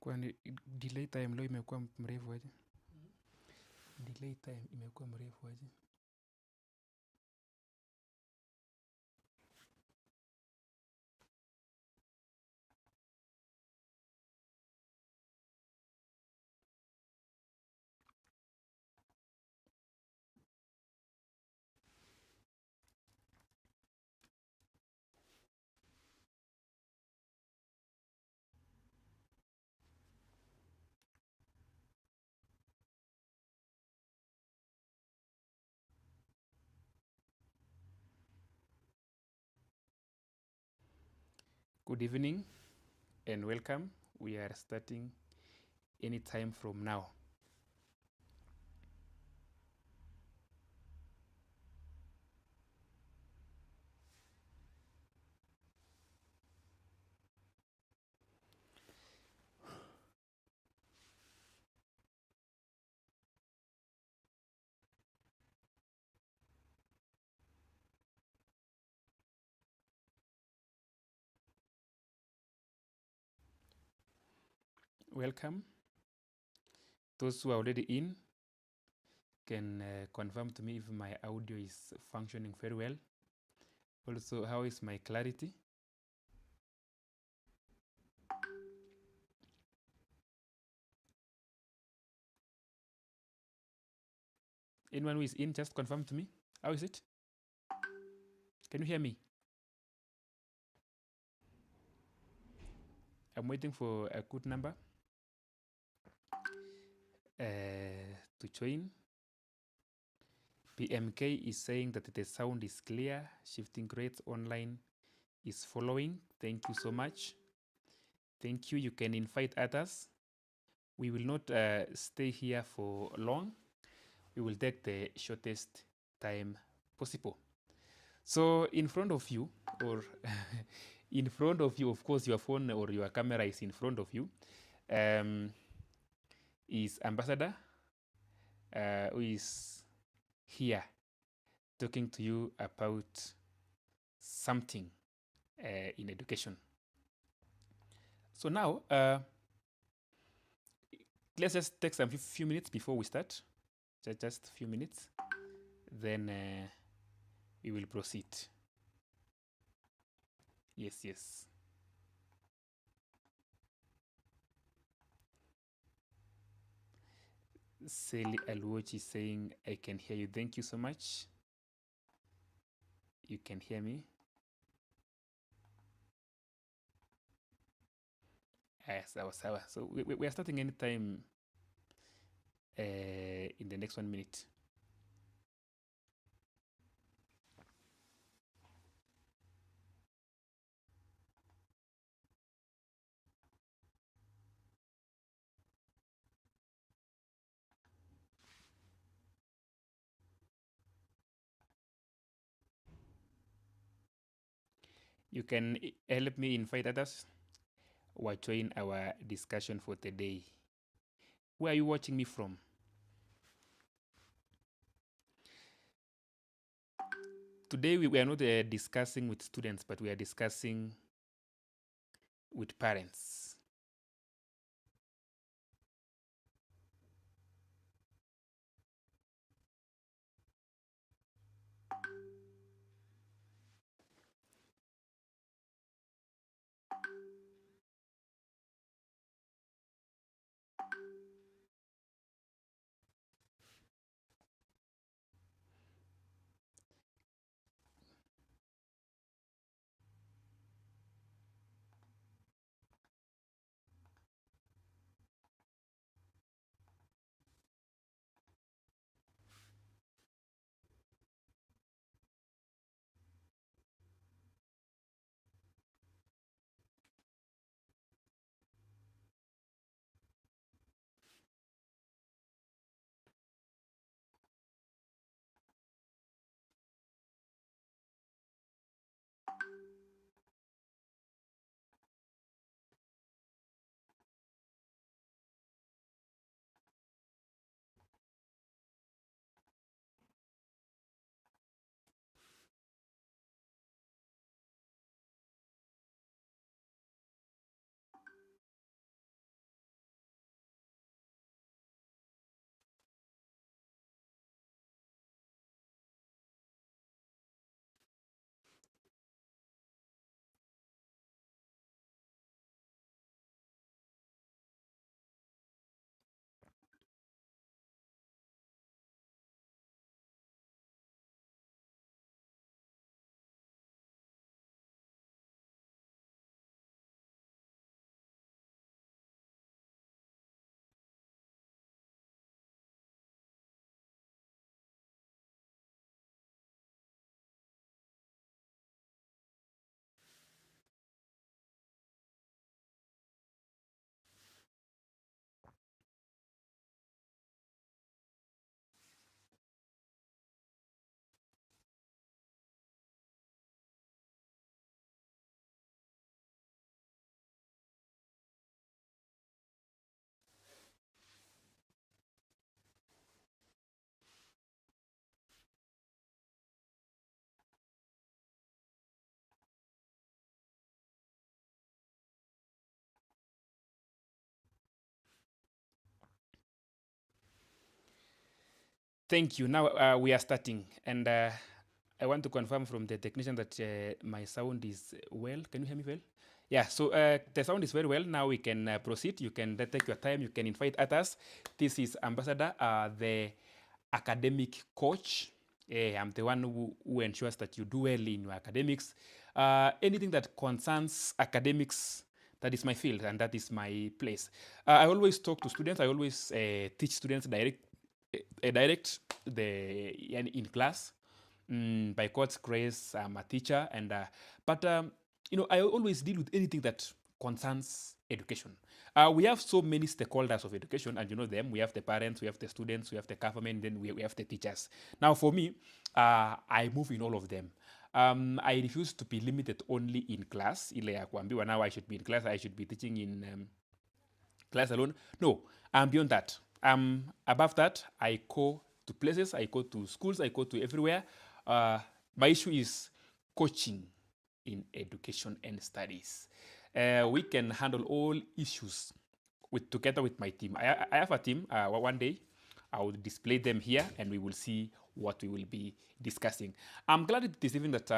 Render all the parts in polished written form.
Kwani delay time leo imekuwa mrefu aje? Delay time imekuwa mrefu aje? Good evening and welcome. We are starting any time from now. Welcome. Those who are already in can confirm to me if my audio is functioning very well. Also, how is my clarity? Anyone who is in, just confirm to me. How is it? Can you hear me? I'm waiting for a good number to join. PMK is saying that the sound is clear. Shifting Grades Online is following. Thank you so much. Thank you. You can invite others. We will not stay here for long. We will take the shortest time possible. So in front of you, or in front of you, of course, your phone or your camera is in front of you, is Ambassador, who is here talking to you about something in education. So now, let's just take some few minutes before we start. Just a few minutes. Then we will proceed. Yes. Sally Alwoch is saying, I can hear you. Thank you so much. You can hear me. Sawa. So we are starting anytime in the next 1 minute. You can help me invite others or join our discussion for today. Where are you watching me from? Today we are not discussing with students, but we are discussing with parents. Thank you. Now we are starting, and I want to confirm from the technician that my sound is well. Can you hear me well? Yeah, so the sound is very well. Now we can proceed. You can take your time. You can invite others. This is Ambassador, the academic coach. I'm the one who ensures that you do well in your academics. Anything that concerns academics, that is my field and that is my place. I always talk to students. I always teach students direct in class. By God's grace, I'm a teacher, and but I always deal with anything that concerns education. We have so many stakeholders of education, and you know them. We have the parents, we have the students, we have the government, then we have the teachers. Now, for me, I move in all of them. I refuse to be limited only in class. Ile ya kuambiwa now I should be in class, I should be teaching in class alone. No, I'm beyond that. Above that, I go to places, I go to schools, I go to everywhere. My issue is coaching in education and studies. We can handle all issues together with my team. I have a team. One day, I will display them here, and we will see what we will be discussing. I'm glad this evening that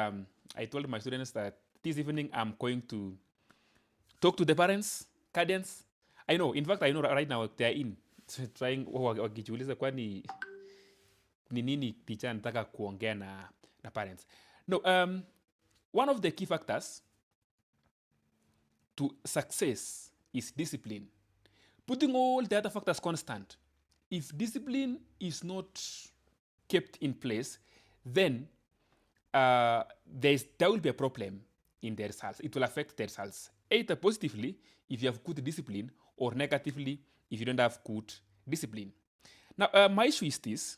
I told my students that this evening I'm going to talk to the parents, guardians. I know, in fact, I know right now they are in trying wakijiuliza kwani ni nini teacher anataka kuongea na parents. No, one of the key factors to success is discipline. Putting all the other factors constant, if discipline is not kept in place, then there will be a problem in the results. It will affect the results, either positively if you have good discipline, or negatively if you don't have good discipline. Now, my issue is this.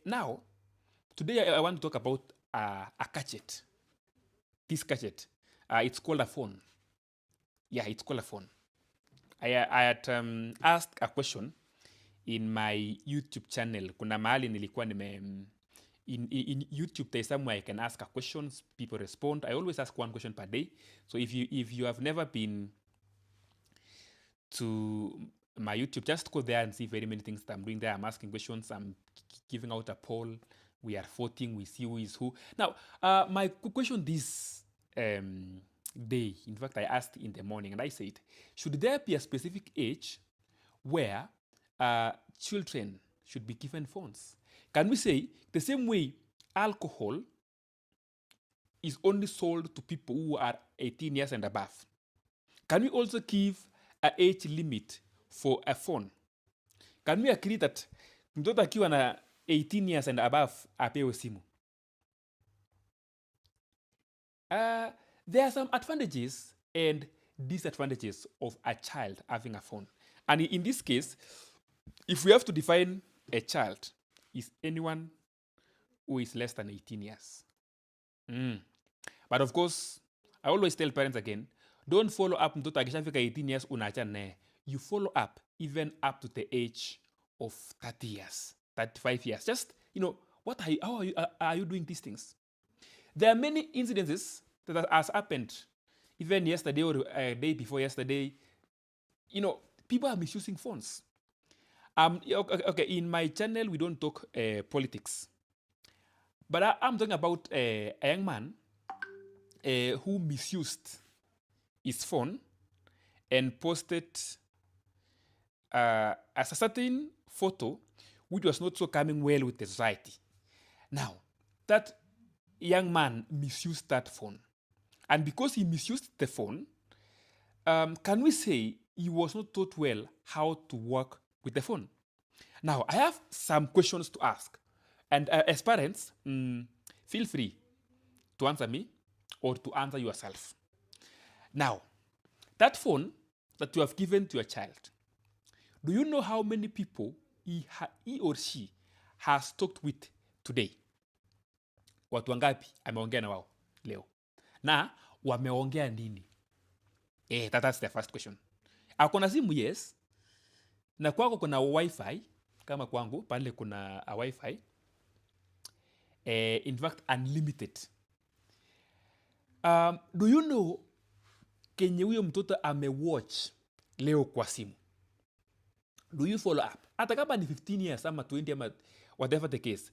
Now, today I want to talk about a gadget. This gadget, it's called a phone. Yeah, it's called a phone. I had asked a question in my YouTube channel. Kuna mahali nilikuwa in YouTube, there's somewhere I can ask a question, people respond. I always ask one question per day. So if you have never been to my YouTube, just go there and see very many things that I'm doing there. I'm asking questions, I'm giving out a poll, we are voting, we see who is who. Now, my question this day, in fact, I asked in the morning, and I said, should there be a specific age where children should be given phones? Can we say the same way alcohol is only sold to people who are 18 years and above? Can we also give an age limit for a phone? Can we agree that mtoto akiwa na 18 years and above apewe simu? There are some advantages and disadvantages of a child having a phone. And in this case, if we have to define a child, is anyone who is less than 18 years. But of course, I always tell parents again, don't follow up mtoto akishafika 18 years unaachana naye. You follow up even up to the age of 30 years, 35 years. Just, how are you doing these things? There are many incidences that has happened even yesterday or a day before yesterday. People are misusing phones. Okay, in my channel, we don't talk politics. But I'm talking about a young man who misused his phone and posted a certain photo which was not so coming well with the society. Now, that young man misused that phone. And because he misused the phone, can we say he was not taught well how to work with the phone? Now, I have some questions to ask. And as parents, feel free to answer me or to answer yourself. Now, that phone that you have given to your child, do you know how many people he or she has talked with today? Watu wangapi ameongea na wao leo? Na wameongea nini? That's the first question. Akona simu, yes. Na kwako kuna wifi, kama kwangu, pale kuna a wifi. In fact, unlimited. Do you know kenye huyo mtoto amewatch leo kwa simu? Do you follow up? hata kama ni 15 years ama 20 ama whatever the case,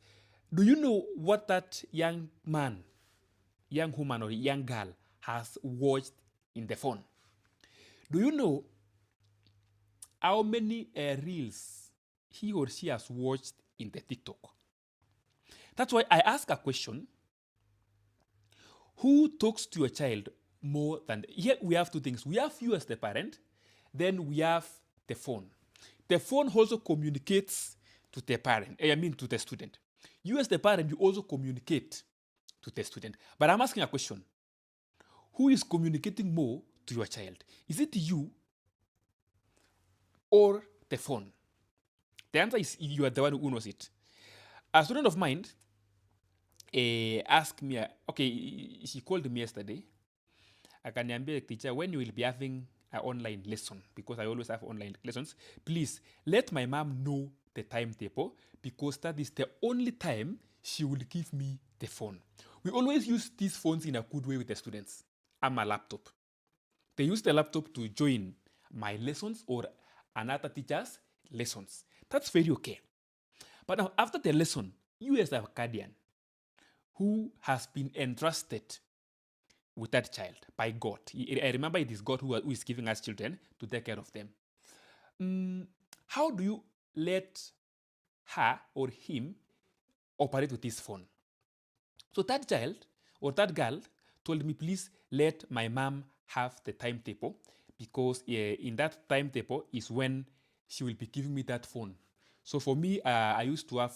do you know what that young man, young woman or young girl has watched in the phone? Do you know how many reels he or she has watched in the TikTok? That's why I ask a question. Who talks to your child more than... Here we have two things. We have you as the parent, then we have the phone. The phone also communicates to the parent, to the student. You as the parent, you also communicate to the student. But I'm asking a question. Who is communicating more to your child? Is it you or the phone? The answer is you are the one who knows it. A student of mine asked me, she called me yesterday. Akaniambia, teacher, when you will be having an online lesson, because I always have online lessons, please let my mom know the timetable, because that is the only time she will give me the phone. We always use these phones in a good way with the students. I'm a laptop. They use the laptop to join my lessons or another teacher's lessons. That's very okay. But now, after the lesson, you as a guardian who has been entrusted with that child by God. I remember it is God who is giving us children to take care of them. How do you let her or him operate with this phone? So that child or that girl told me, please let my mom have the timetable, because in that timetable is when she will be giving me that phone. So for me, I used to have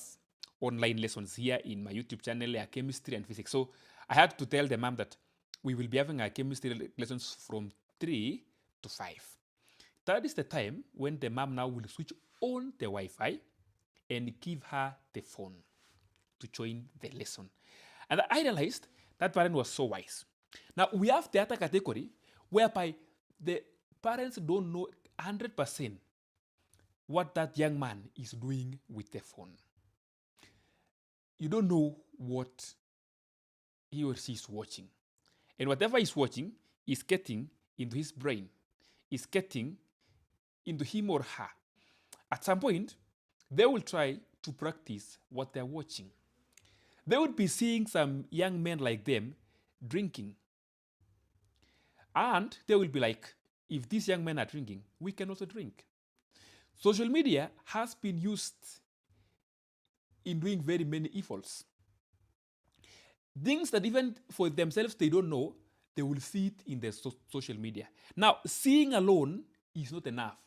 online lessons here in my YouTube channel, chemistry and physics. So I had to tell the mom that we will be having our chemistry lessons from 3 to 5. That is the time when the mom now will switch on the Wi-Fi and give her the phone to join the lesson. And I realized that parent was so wise. Now, we have the other category whereby the parents don't know 100% what that young man is doing with the phone. You don't know what he or she is watching. And whatever he's watching is getting into his brain, is getting into him or her. At some point, they will try to practice what they're watching. They would be seeing some young men like them drinking. And they will be like, if these young men are drinking, we can also drink. Social media has been used in doing very many evils. Things that even for themselves they don't know, they will see it in the social media. Now, seeing alone is not enough.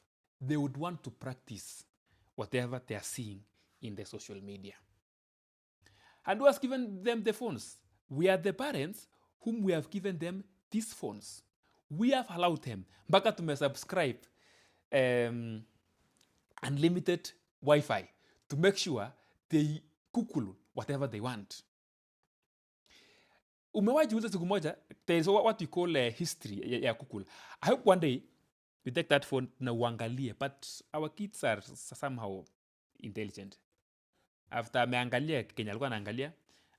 They would want to practice whatever they are seeing in the social media. And who has given them the phones? We are the parents whom we have given them these phones. We have allowed them. Mpaka tumesubscribe unlimited Wi-Fi to make sure they Google whatever they want. Umewajiuliza siku moja, there is what we call a history ya Google. I hope one day you take that phone na uangalie, but our kids are somehow intelligent. After ameangalia Kenya alikuwa anaangalia,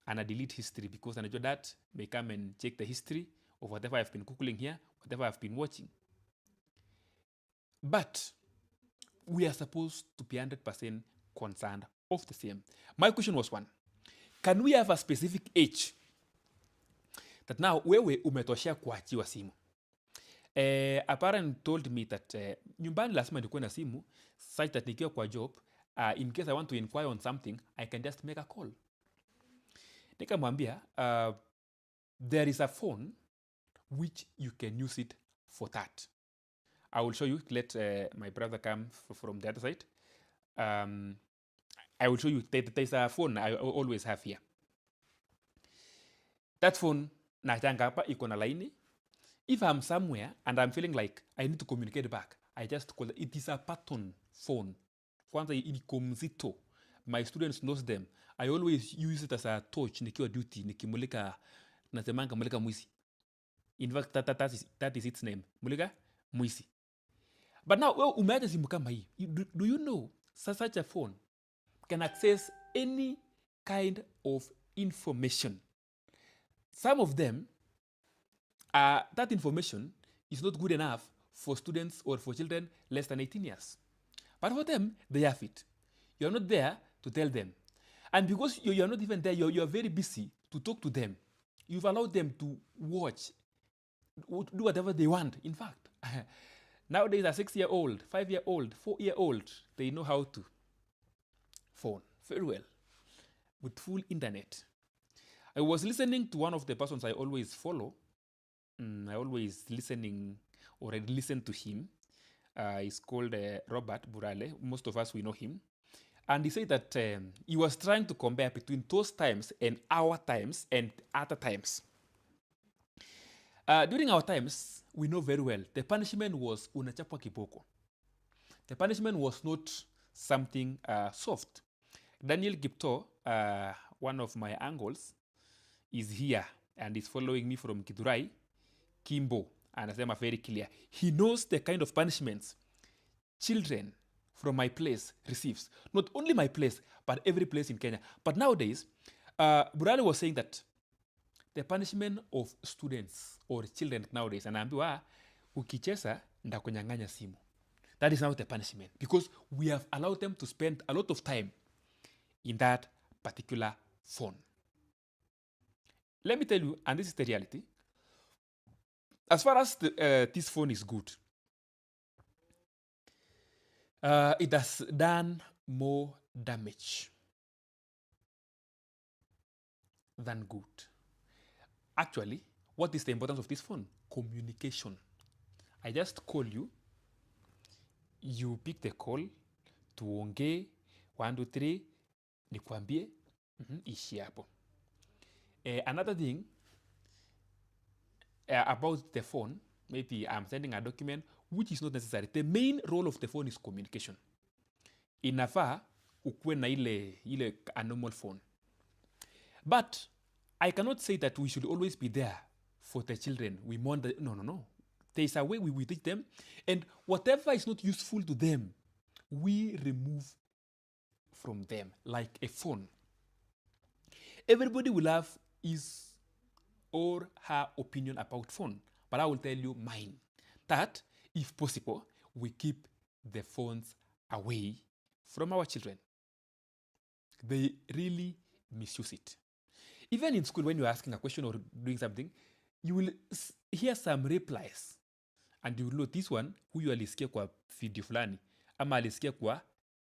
ana delete history because anajua that may come and check the history of whatever I've been Googling here, whatever I've been watching. But we are supposed to be 100% concerned of the same. My question was one. Can we have a specific age that now wewe umetoshea kuachiwa simu? A parent told me that nyumbani lazima nikuwe na simu such that nikiwa kwa job, in case I want to inquire on something, I can just make a call. Nikamwambia, there is a phone which you can use it for that. I will show you. Let my brother come from the other side. I will show you. There's a phone I always have here. That phone, naitanga hapa iko na laini. If I'm somewhere and I'm feeling like I need to communicate back, I just call it. It is a button phone. Kwanza iko mzito. My students knows them. I always use it as a torch nikiwa duty, nikimulika, nasemanga mulika mwisi. In fact, that is its name. Mulika mwisi. But now, umeacha simu kama hii. Do you know such a phone can access any kind of information? Some of them, that information is not good enough for students or for children less than 18 years. But for them, they have it. You're not there to tell them. And because you're not even there, you're very busy to talk to them. You've allowed them to watch, do whatever they want. In fact, nowadays a 6-year-old, 5-year-old, 4-year-old, they know how to phone very well with full internet. I was listening to one of the persons I always follow. I always listening or I listen to him. He's called Robert Burale. Most of us, we know him. And he said that he was trying to compare between those times and our times and other times. During our times, we know very well, the punishment was unachapwa kiboko. The punishment was not something soft. Daniel Gipto, one of my uncles, is here and is following me from Githurai, Kimbo, and as I'm very clear. He knows the kind of punishments children from my place receives. Not only my place, but every place in Kenya. But nowadays, Burale was saying that the punishment of students or children nowadays, anaambiwa ukicheza ndakunyang'anya simu. That is now the punishment, because we have allowed them to spend a lot of time in that particular phone. Let me tell you, and this is the reality, as far as this phone is good, it has done more damage than good. Actually, what is the importance of this phone? Communication. I just call you, you pick the call, tuongee, 1, 2, 3, nikwambie, ishi hapo. Another thing about the phone, maybe I'm sending a document, which is not necessary. The main role of the phone is communication. Inafaa ukuwe na ile a normal phone. But I cannot say that we should always be there for the children. We want the, no. There is a way we teach them, and whatever is not useful to them, we remove from them, like a phone. Everybody will have his or her opinion about phone, but I will tell you mine. That, if possible, we keep the phones away from our children. They really misuse it. Even in school, when you're asking a question or doing something, you will hear some replies. And you will know this one, huyu alisikia kwa video fulani, ama alisikia kwa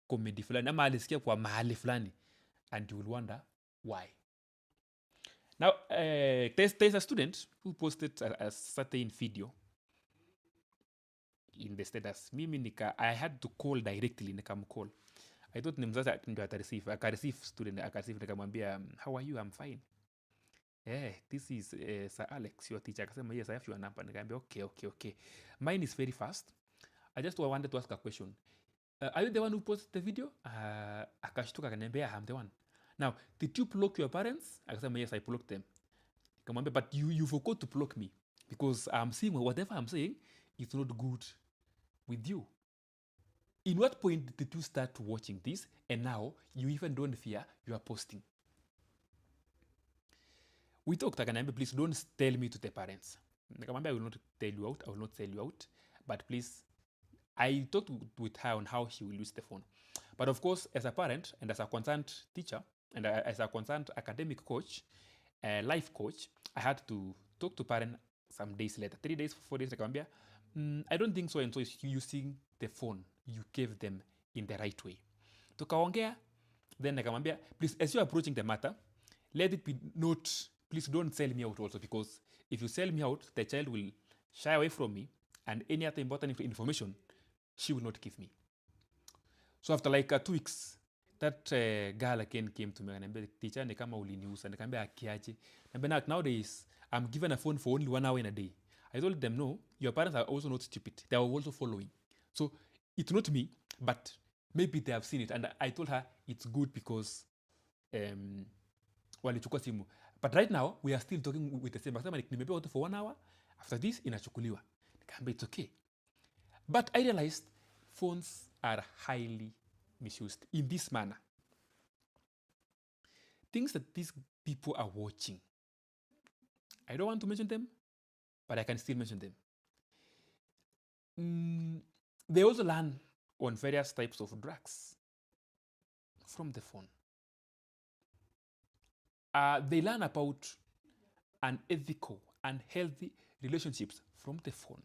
comedy fulani, ama alisikia kwa mahali fulani. And you will wonder why. Now, there's a student who posted a certain video in the status. I had to call directly, nikamcall. I thought ni mzazi ndio atareceive. Akareceive student, akareceive, nikamwambia, how are you? I'm fine. This is Sir Alex, your teacher. Akasema, yes, I have your number. Nikamwambia, okay. Mine is very fast. I just wanted to ask a question. Are you the one who posted the video? Akashtuka akaniambia, I'm the one. Now, did you block your parents? Akasema, yes, I blocked them. Nikamwambia, but you forgot to block me, because I'm seeing whatever I'm saying is not good with you. In what point did you start watching this, and now you even don't fear you are posting? We talked, akaniambia, please don't tell me to the parents. Nikamwambia, I will not tell you out, I will not tell you out, but please, I talked with her on how she will use the phone. But of course, as a parent and as a concerned teacher and as a concerned academic coach, life coach, I had to talk to parent some days later, 3 days, 4 days. Nikamwambia, I don't think so and so is using the phone you gave them in the right way. Tukaongea, then nikamwambia, please, as you're approaching the matter, let it be not, please don't sell me out also, because if you sell me out, the child will shy away from me, and any other important information she will not give me. So after like 2 weeks, that girl again came to me and said, teacher, ni kama uliniusa. Nikamwambia, akiaje? Nowadays, I'm given a phone for only 1 hour in a day. I told them, no, your parents are also not stupid. They are also following. So it's not me, but maybe they have seen it. And I told her it's good because walichukua simu. But right now, we are still talking with the same. Akasema, nimepewa watu for 1 hour. After this, inachukuliwa. Nikamwambia, it's okay. But I realized phones are highly misused in this manner. Things that these people are watching, I don't want to mention them, but I can still mention them. They also learn on various types of drugs. from the phone. They learn about unethical and healthy relationships from the phone.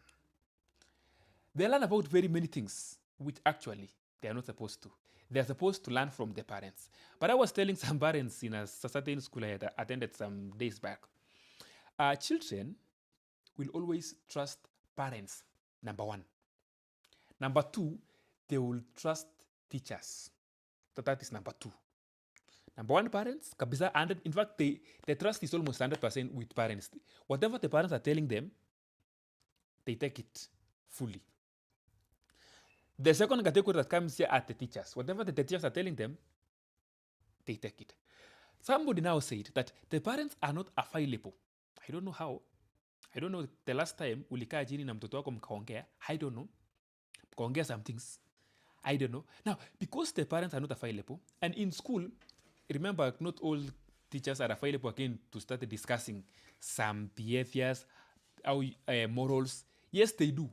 They learn about very many things which actually they are not supposed to. They are supposed to learn from the parents. But I was telling some parents in a certain school I had attended some days back, children will always trust parents, number one. Number two, they will trust teachers. So that is number two. Number one, parents, kabisa 100. In fact, the trust is almost 100% with parents. Whatever the parents are telling them, they take it fully. The second category that comes here are the teachers. Whatever the teachers are telling them, they take it. Somebody now said that the parents are not available. I don't know how. I don't know the last time ulikaa chini na mtoto wako mkaongea. I don't know. Mkaongea some things. I don't know. Now, because the parents are not available, and in school, remember, not all teachers are available again to start discussing some behaviors, morals. Yes, they do.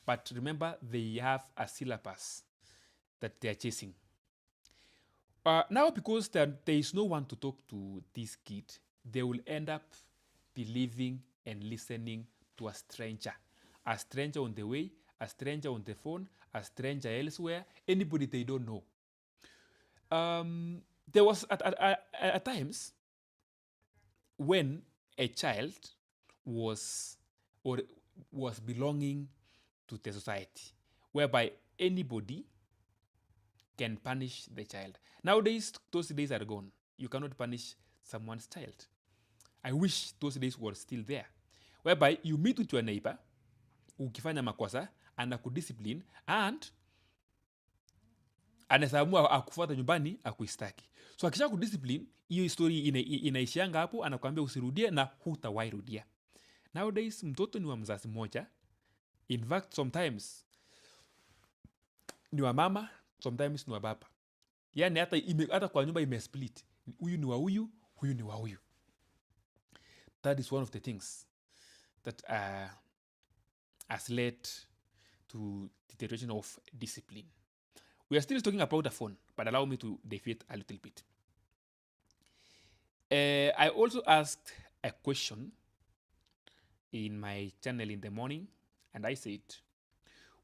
But remember, they have a syllabus that they are chasing. Now, because there is no one to talk to this kid, they will end up believing and listening to a stranger on the way, a stranger on the phone, a stranger elsewhere, anybody they don't know. There was at times when a child was belonging to the society, whereby anybody can punish the child. Nowadays, those days are gone. You cannot punish someone's child. I wish those days were still there, whereby you meet with your neighbor, ukifanya makosa, anakudiscipline, and anaweza amua akufuata nyumbani akuistaki. So akisha kudiscipline, hiyo story inaishianga hapo, anakuambia usirudie na hutawahi rudia. Nowadays, mtoto ni wa mzazi mmoja. In fact, sometimes ni wa mama, sometimes ni wa baba. Yani hata kwa nyumba imesplit. Huyu ni wa huyu, huyu ni wa huyu. That is one of the things that has led to deterioration of discipline. We are still talking about the phone, but allow me to deviate a little bit. I also asked a question in my channel in the morning, and I said,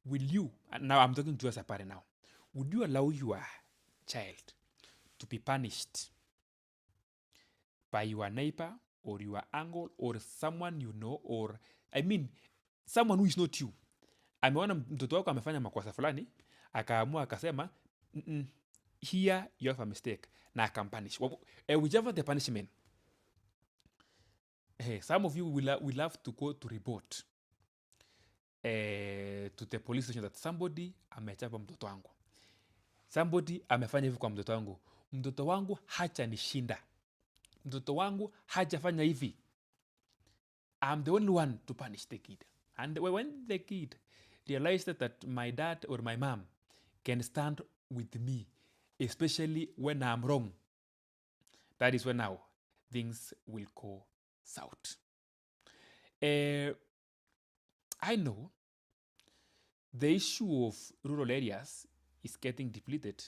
will you, and now I'm talking to you as a parent now, would you allow your child to be punished by your neighbor or your uncle or someone you know, or I mean someone who is not you? Ameona mtoto wako amefanya makosa fulani, akaamua akasema, here you have a mistake, na akampunish. Whichever the punishment, some of you will have to go to report to the police station that somebody amechapa mtoto wangu, somebody amefanya hivi kwa mtoto wangu hajanishinda, mtoto wangu hajafanya hivi. I'm the only one to punish the kid. And when the kid realized that my dad or my mom can stand with me, especially when I'm wrong, that is when now things will go south. I know the issue of rural areas is getting depleted.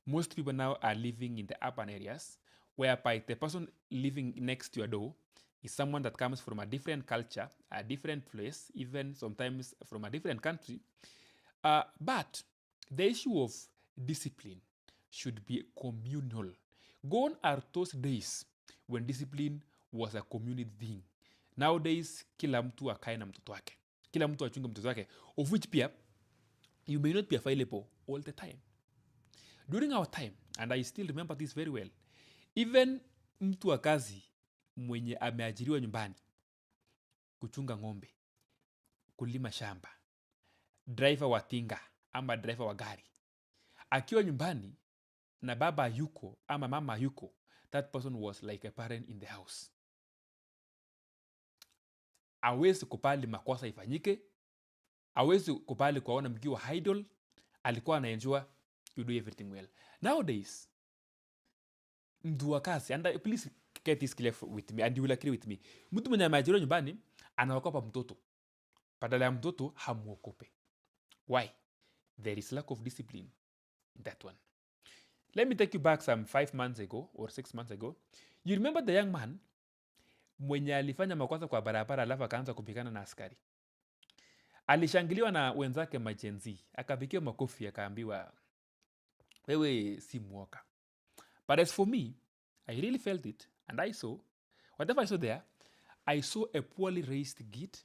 Most people now are living in the urban areas, whereby the person living next to your door is someone that comes from a different culture, a different place, even sometimes from a different country. But the issue of discipline should be communal. Gone are those days when discipline was a community thing. Nowadays, kila mtu akae na mtoto wake, kila mtu achunge mtoto wake, of which pia you may not be available all the time. During our time, and I still remember this very well, even mtu wa kazi mwenye ameajiriwa nyumbani kuchunga ng'ombe, kulima shamba, driver wa tinga ama driver wa gari, akiwa nyumbani na baba yuko ama mama yuko, that person was like a parent in the house. Hawezi kubali makosa ifanyike, hawezi kubali kuona mkiwa idle, alikuwa anaenjoy, you do everything well. Nowadays, mtu wa kazi, and please get this clear with me and you will agree with me, mtu mwenye ameajiriwa nyumbani anaogopa mtoto, badala ya mtoto hamuogope. Why? There is lack of discipline in that one. Let me take you back some 5 months ago or 6 months ago. You remember the young man mwenye alifanya makosa kwa barabara alafu akaanza kupigana na askari? Alishangiliwa na wenzake majenzi, akapigiwa makofi, akaambiwa wewe si mwoka. But as for me, I really felt it, and I saw, whatever I saw there, I saw a poorly raised kid,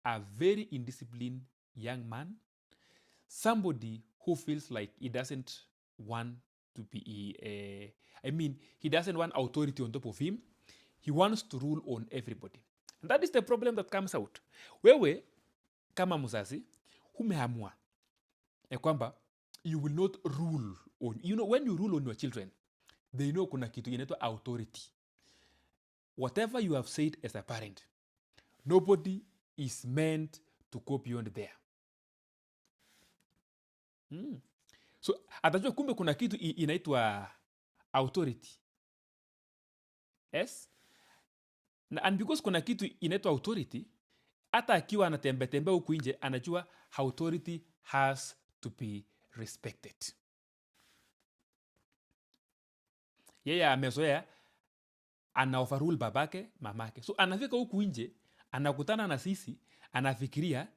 a very indisciplined young man, somebody who feels like he doesn't want to be, he doesn't want authority on top of him. He wants to rule on everybody. And that is the problem that comes out. Wewe, kama mzazi, umeamua ya kwamba you will not rule on, when you rule on your children, they know kuna kitu inaitwa authority. Whatever you have said as a parent, nobody is meant to go beyond there. So atajua kumbe kuna kitu inaitwa authority. Yes? And because kuna kitu inaitwa authority, hata akiwa anatembea huku nje anajua authority has to be respected. Yeye amezoea ana overrule babake, mamake. So anafika huku nje, anakutana na sisi, anafikiria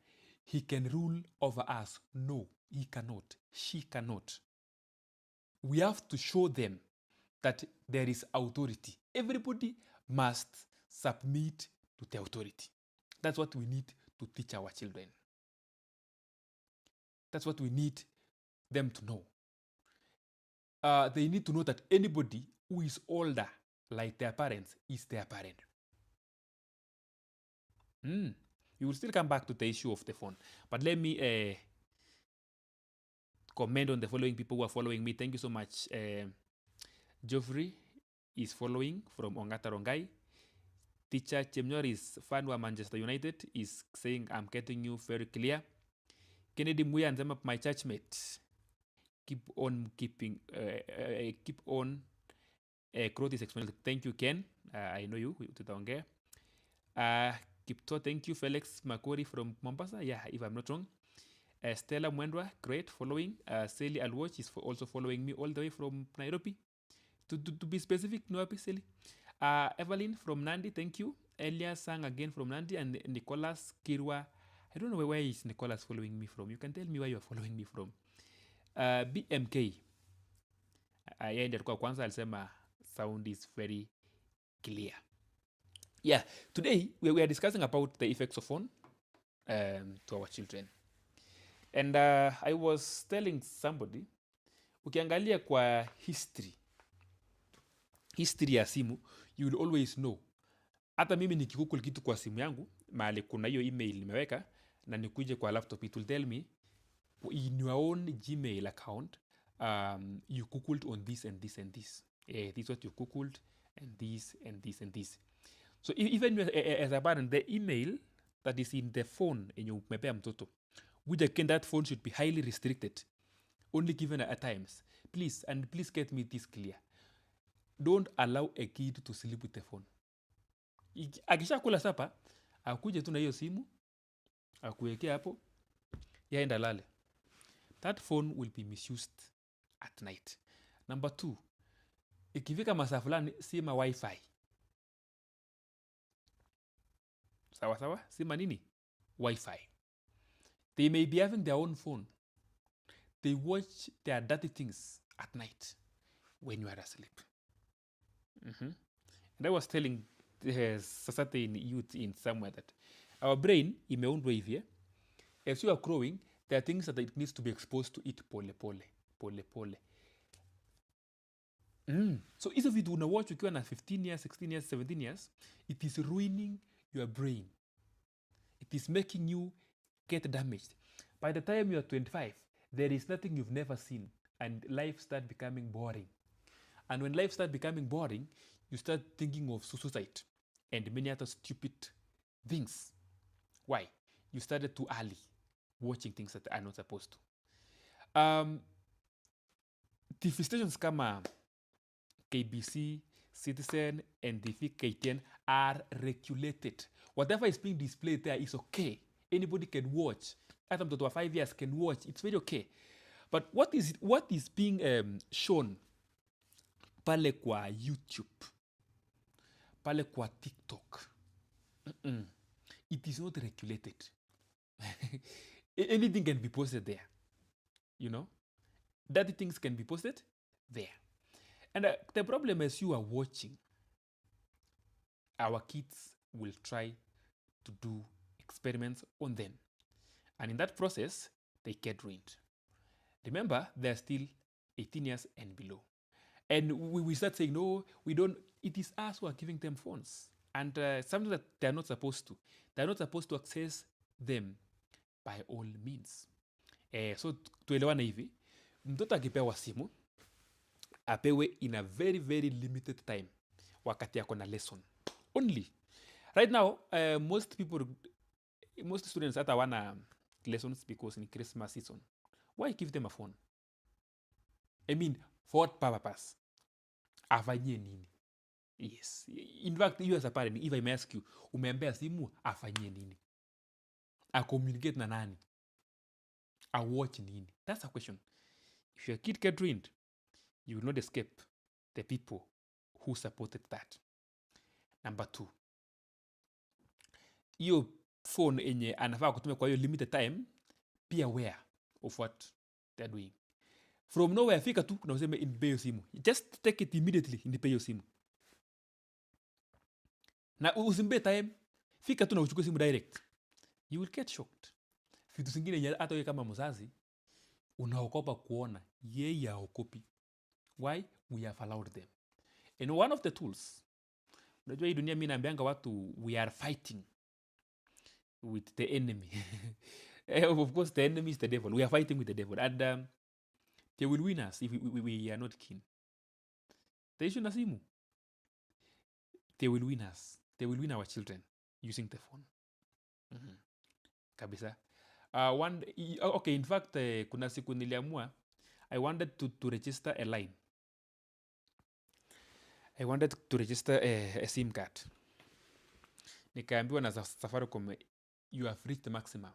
he can rule over us. No, he cannot. She cannot. We have to show them that there is authority. Everybody must submit to the authority. That's what we need to teach our children. That's what we need them to know. They need to know that anybody who is older, like their parents, is their parent. You will still come back to the issue of the phone. But let me comment on the following people who are following me. Thank you so much. Geoffrey is following from Ongata Rongai. Teacher Chemnyor is fan wa Manchester United, is saying, I'm getting you very clear. Kennedy Muya and my churchmate. Keep on growth is exponential. Thank you, Ken. I know you. Tutaongea. Kipto, thank you. Felix Makori from Mombasa. Yeah, if I'm not wrong. Stella Mwendwa, great, following. Sally Alwatch is also following me all the way from Nairobi. To be specific, no happy, Sally. Evelyn from Nandi, thank you. Elia Sang again from Nandi, and Nicholas Kirwa. I don't know where is Nicholas following me from. You can tell me where you are following me from. BMK. Yeye ndiye alikuwa kwanza alisema sound is very clear. Yeah, today we are discussing about the effects of phone to our children. And I was telling somebody, ukiangalia kwa history ya simu, you will always know. Hata mimi nikigoogle kitu kwa simu yangu, mahali kuna hiyo email nimeweka, na nikuje kwa laptop, it will tell me, in your own Gmail account, you googled on this and this and this. This is what you googled, and this and this and this. So even as a parent, the email that is in the phone yenye umepea mtoto, which again that phone should be highly restricted, only given at times. Please get me this clear. Don't allow a kid to sleep with the phone. Akisha kula sapa, akuje tu na hiyo simu, akuwekea hapo, yaenda lale. That phone will be misused at night. Number 2, ikifika masaa fulani, sima Wi-Fi. Sawa? Sima nini? Wi-Fi. They may be having their own phone. They watch their dirty things at night when you are asleep. And I was telling certain youth in somewhere that our brain imeundwa hivi. As you are growing, there are things that it needs to be exposed to it pole. So hizo vitu unawatch ukiwa na 15 years, 16 years, 17 years, it is ruining your brain. It is making you get damaged. By the time you are 25, there is nothing you've never seen, and life start becoming boring. And when life start becoming boring, you start thinking of suicide and many other stupid things. Why? You started too early watching things that are not supposed to. TV stations kama KBC, Citizen, NTV, KTN are regulated. Whatever is being displayed there is okay. Anybody can watch. Hata mtoto wa 5 years can watch. It's very okay. But what is being shown pale kwa YouTube, pale kwa TikTok, it is not regulated. Anything can be posted there, you know. Dirty things can be posted there. And the problem is, you are watching, our kids will try to do experiments on them. And in that process, they get ruined. Remember, they're still 18 years and below. And we start saying, no, we don't. It is us who are giving them phones. And something that they're not supposed to. They're not supposed to access them by all means. So tuelewane hivi, mtoto akipewa simu, apewe in a very, very limited time wakati ako na lesson. Only. Right now, most students hata wana lessons because in Christmas season. Why give them a phone? I mean, for what purpose? Afanyie nini? Yes. In fact, you as a parent, if I may ask you, umeambia simu afanyie nini? A communicate na nani? A watch nini? That's a question. If your kid get ruined, you will not escape the people who supported that. Number 2. Hiyo phone enye anafaa kutumia kwa hiyo limited time, be aware of what they're doing. From nowhere, fika tu na useme nipe hiyo simu. Just take it immediately, nipe hiyo simu. Na usimpe time, fika tu na uchukue simu direct. You will get shocked. Vitu zingine hata wewe kama mzazi unaokopa kuona, yeye haokopi. Why? We have allowed them. And one of the tools, unajua hii dunia mimi naambianga watu, we are fighting with the enemy. Of course, the enemy is the devil. We are fighting with the devil. And they will win us if we are not keen. The issue na simu. They will win us. They will win our children using the phone. Kabisa. Okay, in fact, kuna siku niliamua, I wanted to register a line. I wanted to register a SIM card. Nikaambiwa na Safaricom, you have reached the maximum.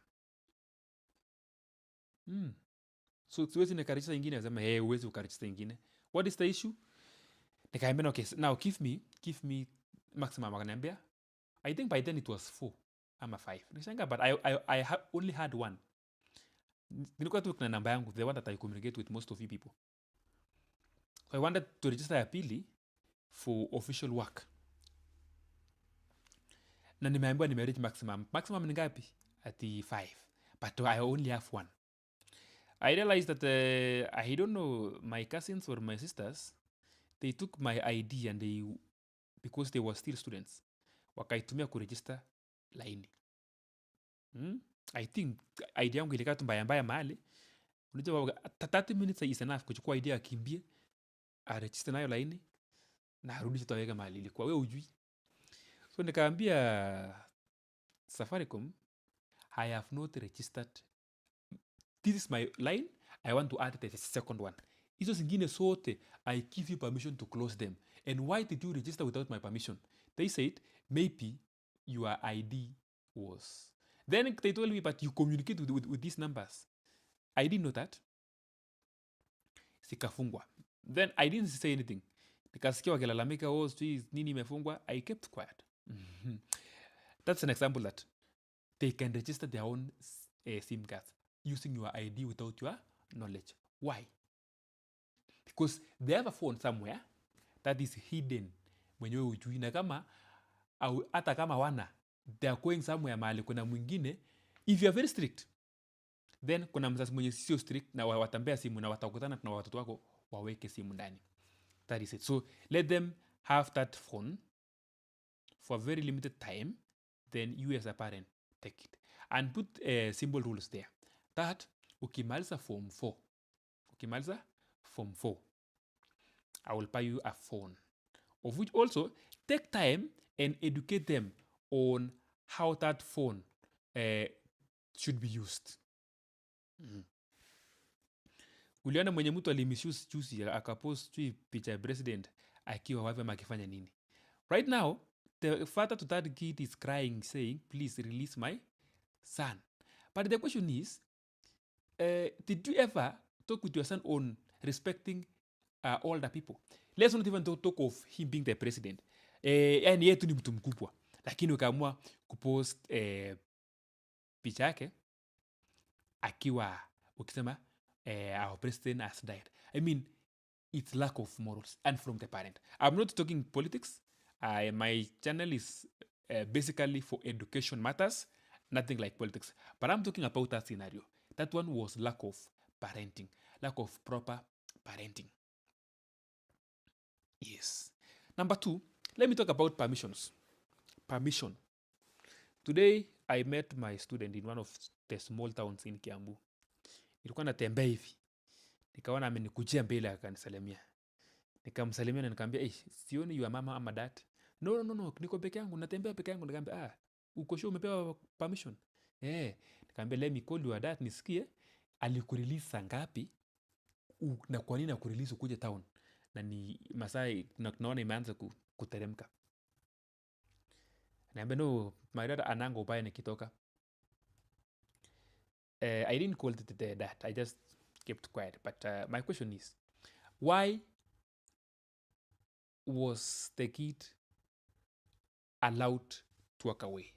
So siwezi nikaregister ingine, nasema huwezi ukaregister ingine. What is the issue? Nikaambia, okay, now give me maximum. Akaniambia, I think by then it was 4 ama 5. Nikashanga, but I only had 1. Nilikuwa tu na namba yangu, the one that I communicate with most of you people. So I wanted to register a pili for official work. Na nimeambiwa nimereach maximum. Maximum ni ngapi? Ati 5. But I only have 1. I realized that I don't know, my cousins or my sisters, they took my ID and because they were still students, wakaitumia kuregister laini. I think ID yangu ilikaa tu mbaya mahali. Unajua 30 minutes is enough kuchukua ID akimbie, aregister nayo laini na arudishe tu aweke mahali ilikuwa. Wewe hujui. So nikaambia Safaricom, I have not registered. This is my line. I want to add the second one. Hizo zingine sote, I give you permission to close them. And why did you register without my permission? They said, maybe your ID was. Then they told me, but you communicate with these numbers. I didn't know that. Sikafungwa. Then I didn't say anything. Nikasikia wakilalamika, nini imefungwa. I kept quiet. That's an example that they can register their own SIM cards using your ID without your knowledge. Why? Because they have a phone somewhere that is hidden mwenyewe hujui, na kama hata kama wana, they are going somewhere mahali kuna mwingine. If you are very strict, then kuna mzazi mwenye sio strict na watambea simu na watakutana na watoto wako waweke simu ndani. That is it. So let them have that phone for a very limited time, then you as a parent take it and put simple rules there that ukimaliza form 4, I will buy you a phone, of which also take time and educate them on how that phone should be used. Uliona mwenye mtu alimisuse juzi akapost picha ya president akiwa wapi ama akifanya nini? Right now, the father to that kid is crying, saying, please release my son. But the question is, did you ever talk with your son on respecting older people. Let's not even talk of him being the president. Yani yeye tu ni mtu mkubwa, lakini ukaamua kupost picha yake akiwa ukisema our president has died. I mean, it's lack of morals and from the parent. I'm not talking politics. My channel is basically for education matters, nothing like politics. But I'm talking about that scenario. That one was lack of parenting, lack of proper parenting. Yes. Number 2, let me talk about permissions. Permission. Today, I met my student in one of the small towns in Kiambu. Nilikuwa natembea hivi, nikaona amenikujia mbele akanisalimia. Nikamsalimia na nikamwambia, sioni your mama ama dad. No, niko peke yangu, natembea peke yangu. Nikamwambia, uko sure umepewa permission? Nikamwambia, let me call your dad nisikie alikurelease saa ngapi na kwa nini akurelease ukuje town. Na ni masaa tunaona imeanza kuteremka. Niambia, no, my dad ananga ubaya nikitoka. I didn't call it the dad. I just kept quiet. But my question is, why was the kid allowed to walk away?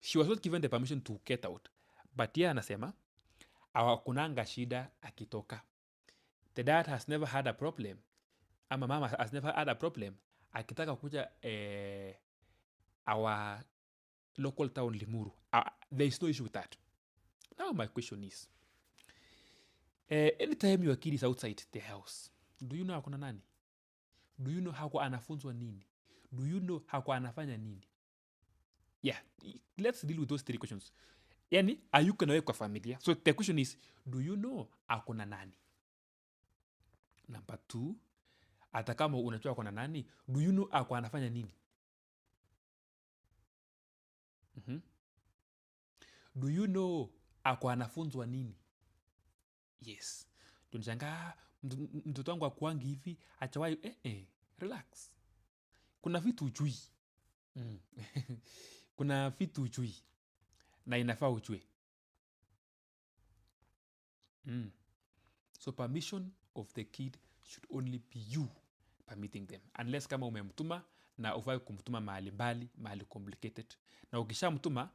She was not given the permission to get out. But yeye anasema hawakunanga shida akitoka. The dad has never had a problem. Ama mama has never had a problem akitaka kuja our local town Limuru. There is no issue with that. Now my question is, anytime your kid is outside the house, do you know hakuna nani? Do you know hako anafunzwa nini? Do you know hako anafanya nini? Yeah, let's deal with those 3 questions. Yani, ayuko nawe kwa familia. So the question is, do you know hakuna nani? Number 2, hata kama unajua hakuna nani, do you know hako anafanya nini? Do you know hako anafunzwa nini? Yes. Tunashangaa mtoto wangu akuangi hivi, achawahi relax. Kuna vitu ujui. Kuna vitu ujui na inafaa ujue. So permission of the kid should only be you permitting them. Unless kama umemtuma na ufai kumtuma mahali mbali, mahali complicated. Na ukishamtuma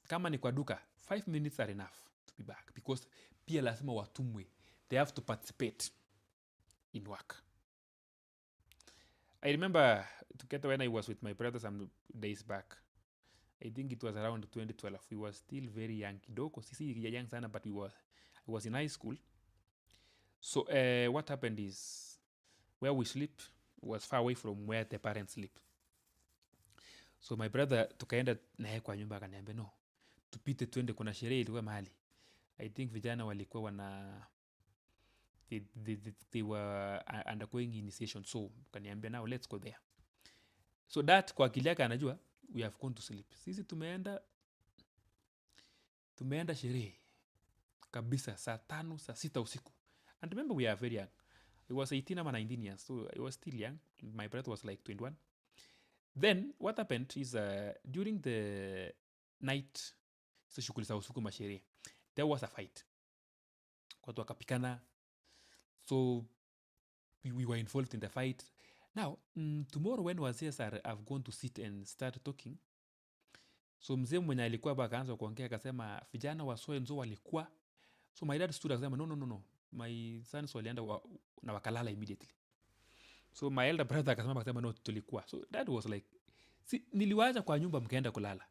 kama ni kwa duka, 5 minutes are enough to be back. Because pia lazima watumwe. They have to participate in work. I remember together when I was with my brother some days back. I think it was around 2012. We were still very young kidogo. Sisi young sana, but I was in high school. So what happened is, where we sleep was far away from where the parents sleep. So my brother tukaenda naye kwa nyumba akaniambia, no, tupite twende kuna sherehe ilikuwa mahali. I think vijana walikuwa wana they were undergoing initiation. So kaniambia, now let's go there. So that kwa akili yake anajua we have gone to sleep. Sisi tumeenda sherehe kabisa saa 5 saa 6 usiku. And remember, we are very young. I was 18 or 19 years, so I was still young. My brother was like 21. Then what happened is during the night, so shughuli za usiku masherehe, there was a fight. Watu wakapikana. So we were involved in the fight. Now, tomorrow when Wazir I've gone to sit and start talking. So mzee mwenye alikuwa hapa akaanza kuongea akasema vijana wa so and so walikuwa. So my dad stood akasema no. My sons walienda na wakalala immediately. So my elder brother akasema no, tulikuwa. So dad was like, niliwacha kwa nyumba mkaenda kulala.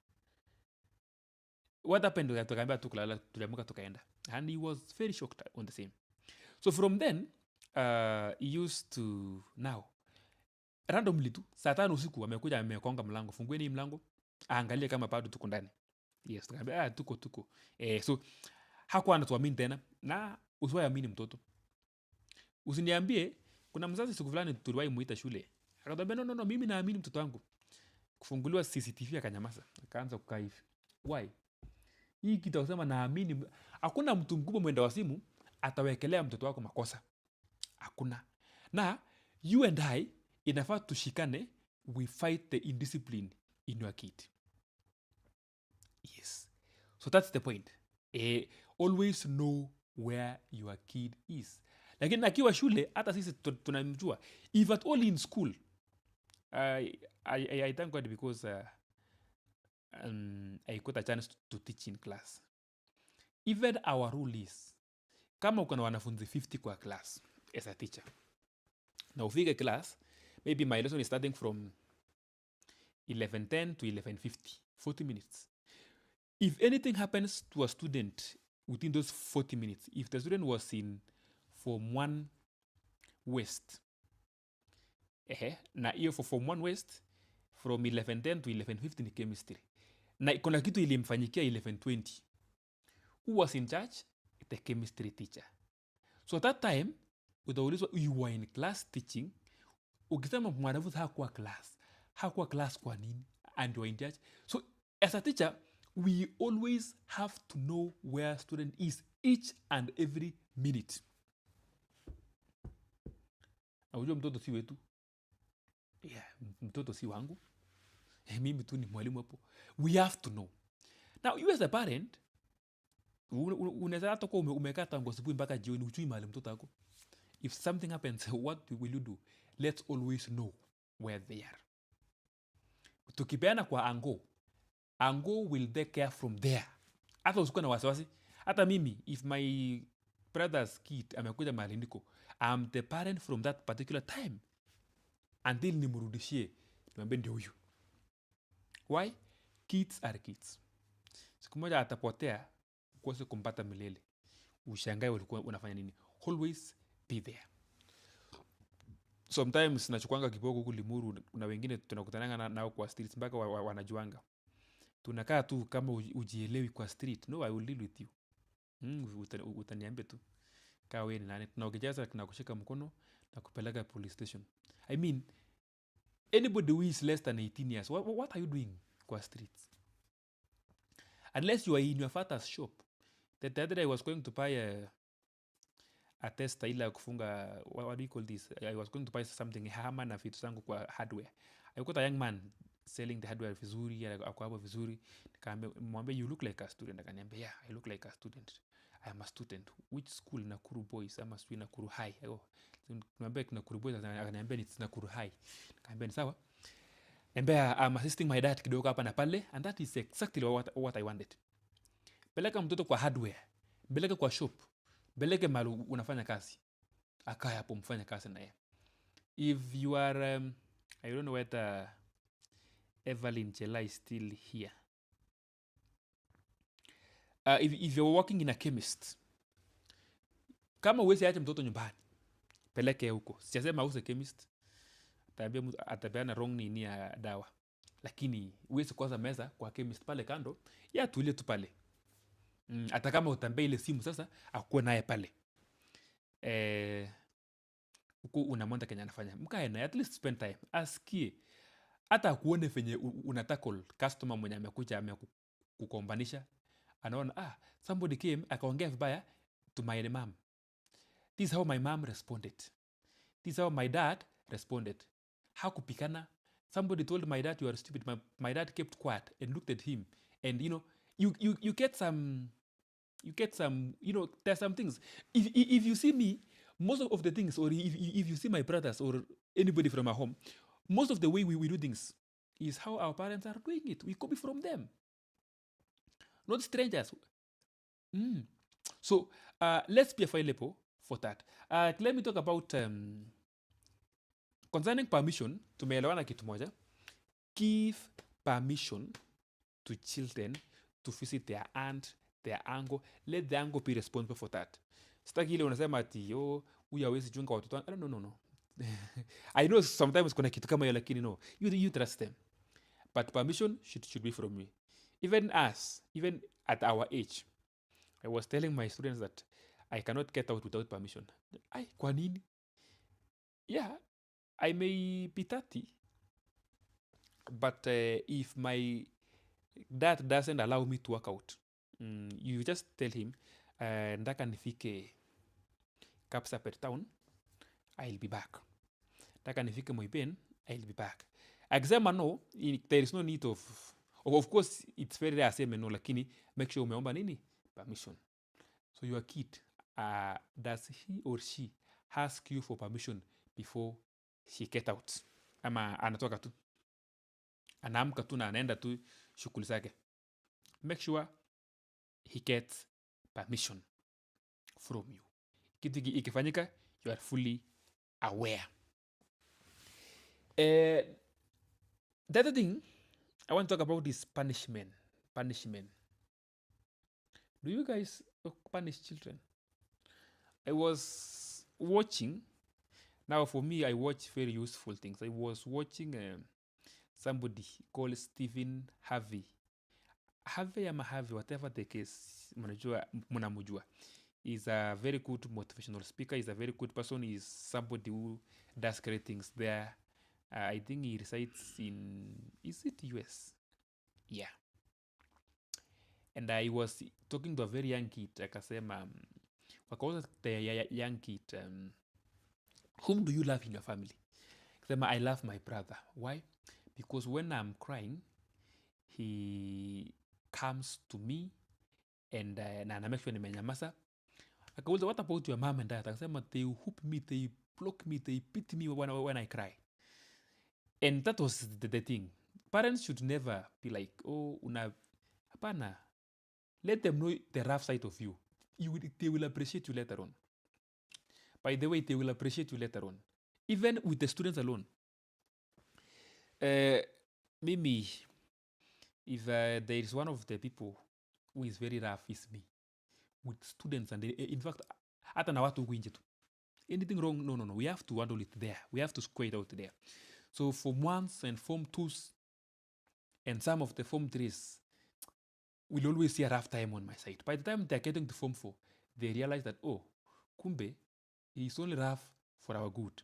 What happened? Tukaambia tu kulala, tuliamka tukaenda. And he was very shocked on the same. So from then, he used to now randomly tu saa 5 usiku amekuja amekonga mlango, fungueni mlango, aangalie kama bado tuko ndani. Yes, tukaambia tuko. So hakuwa anatuamini tena, na usiwaamini mtoto. Usiniambie kuna mzazi siku fulani tuliwahi muita shule. Akatambia no, mimi naamini mtoto wangu. Kufunguliwa CCTV akanyamaza. Akaanza kukaa hivi. Why? Hii kitu kusema naamini, hakuna mtu mkubwa mwenda wa simu atawekelea mtoto wako makosa. Hakuna. Na you and I inafaa tushikane, we fight the indiscipline in your kid. Yes. So that's the point. Always know where your kid is. Lakini akiwa shule hata sisi tunamjua. If at all in school, I thank God because I got a chance to teach in class. Even our rule is, kama uko na wanafunzi 50 kwa class as a teacher, na ufike class, maybe my lesson is starting from 11:10 to 11:50, 40 minutes. If anything happens to a student within those 40 minutes, if the student was in Form 1 West, na hiyo for Form 1 West, from 11:10 to 11:50 ni chemistry, na kuna kitu ilimfanyikia 11:20, who was in charge? The chemistry teacher. So at that time, utaulizwa you were in class teaching, ukisema mwanafunzi hakuwa class kwa nini? And you are in charge. So as a teacher, we always have to know where student is each and every minute. Na ujua mtoto si wetu. Yeah, mtoto si wangu. Mimi tu ni mwalimu hapo. We have to know. Now, you as a parent, unaweza hata kuwa umekaa tangu asubuhi mpaka jioni hujui mahali mtoto ako. If something happens, what will you do? Let's always know where they are. Tukipeana kwa Ango will take care from there. Hata usikuwa na wasiwasi. Hata mimi, if my brother's kid amekuja mahali niko, I'm the parent from that particular time until nimrudishie, nimwambie ndio huyu. Why? Kids are kids. Siku moja atapotea, ukose kumpata milele. Ushangae ulikuwa unafanya nini. Always be there. Sometimes nachukuanga kiboko huku Limuru, na wengine tunakutananga nao kwa streets mpaka wanajuanga. Tunakaa tu kama ujielewi kwa street. No, I will deal with you. Utaniambia tu. Kaa wewe ni nani. Tunaogejaza tunakushika mkono na kupeleka police station. I mean, anybody who is less than 18 years, what are you doing kwa streets? Unless you are in your father's shop. The other day I was going to buy a tester ila kufunga, what do you call this? I was going to buy something, hammer na vitu zangu kwa hardware. I got a young man selling the hardware vizuri, ako hapo vizuri. Nikamwambia, you look like a student. Akaniambia, yeah, I look like a student. I am a student. Which school? Nakuru Boys ama sijui Nakuru High. Nikamwambia Nakuru Boys, akaniambia ni Nakuru High. Nikamwambia ni sawa. Nikamwambia I'm assisting my dad kidogo hapa na pale, and that is exactly what I wanted. Peleka mtoto kwa hardware, peleka kwa shop, peleke mahali unafanya kazi. Akae hapo mfanya kazi na yeye. If you are I don't know whether Evelyn Chela is still here. If you're working in a chemist, kama uwezi acha mtoto nyumbani, peleke huko. Sijasema use chemist, atapeana wrong nini ya dawa. Lakini uwezi kwanza meza kwa chemist pale kando, ya tulie tu pale. Hata kama utambea ile simu sasa, akuwe naye pale. Huko unamwona Kenya anafanya. Mkae naye, at least spend time. Asikie. Hata akuone venye unatackle customer mwenye amekuja amekukombanisha. Anaona, somebody came, akaongea vibaya to my mom. This is how my mom responded. This is how my dad responded. Hakupikana. Somebody told my dad you are stupid. My dad kept quiet and looked at him. And you get some, there's some things. If you see me, most of the things, or if you see my brothers or anybody from our home, most of the way we do things is how our parents are doing it. We copy from them. Not strangers. So let's be available for that. Let me talk about concerning permission. Tumeelewana kitu moja. Give permission to children to visit their aunt, their uncle. Let the uncle be responsible for that. Sitaki ile unasema ati huyu hawezi chunga watoto. No. I know sometimes kuna kitu kama hiyo, lakini no. You trust them. But permission should be from me. Even at our age, I was telling my students that I cannot get out without permission. Kwa nini? Yeah, I may be 30, but if my dad doesn't allow me to work out, you just tell him, ndaka nifike Kapsabet town, I'll be back. Ndaka nifike Moiben, I'll be back. Akisema no, there is no need of course it's very rare aseme no, lakini make sure umeomba nini? Permission. So your kid does he or she ask you for permission before she get out? Ama anatoka tu, anaamka tu na anaenda tu shughuli zake. Make sure he gets permission from you. Kitu ikifanyika, you are fully aware. The other thing I want to talk about is punishment. Punishment. Do you guys punish children? I was watching. Now, for me, I watch very useful things. I was watching somebody called Stephen Harvey. Harvey, whatever the case, mnamujua. He's a very good motivational speaker. He's a very good person. He's somebody who does great things there. I think he resides in, is it US? Yeah. And I was talking to a very young kid. Akasema, wakauza the young kid, whom do you love in your family? Akasema, I love my brother. Why? Because when I'm crying, he comes to me and na make sure nimenyamaza. Akauliza, what about your mom and dad? Akasema, they whoop me, they block me, they beat me when I cry. And that was the thing. Parents should never be like, oh, hapana. Let them know the rough side of you. They will appreciate you later on. By the way, they will appreciate you later on. Even with the students alone. Mimi, if there is one of the people who is very rough, is me. With students, and in fact, hata na watu nje tu. Anything wrong? No. We have to handle it there. We have to square it out there. So Form 1s and Form 2s and some of the Form 3s will always see a rough time on my side. By the time they're getting to Form 4, they realize that, oh, kumbe, he's only rough for our good.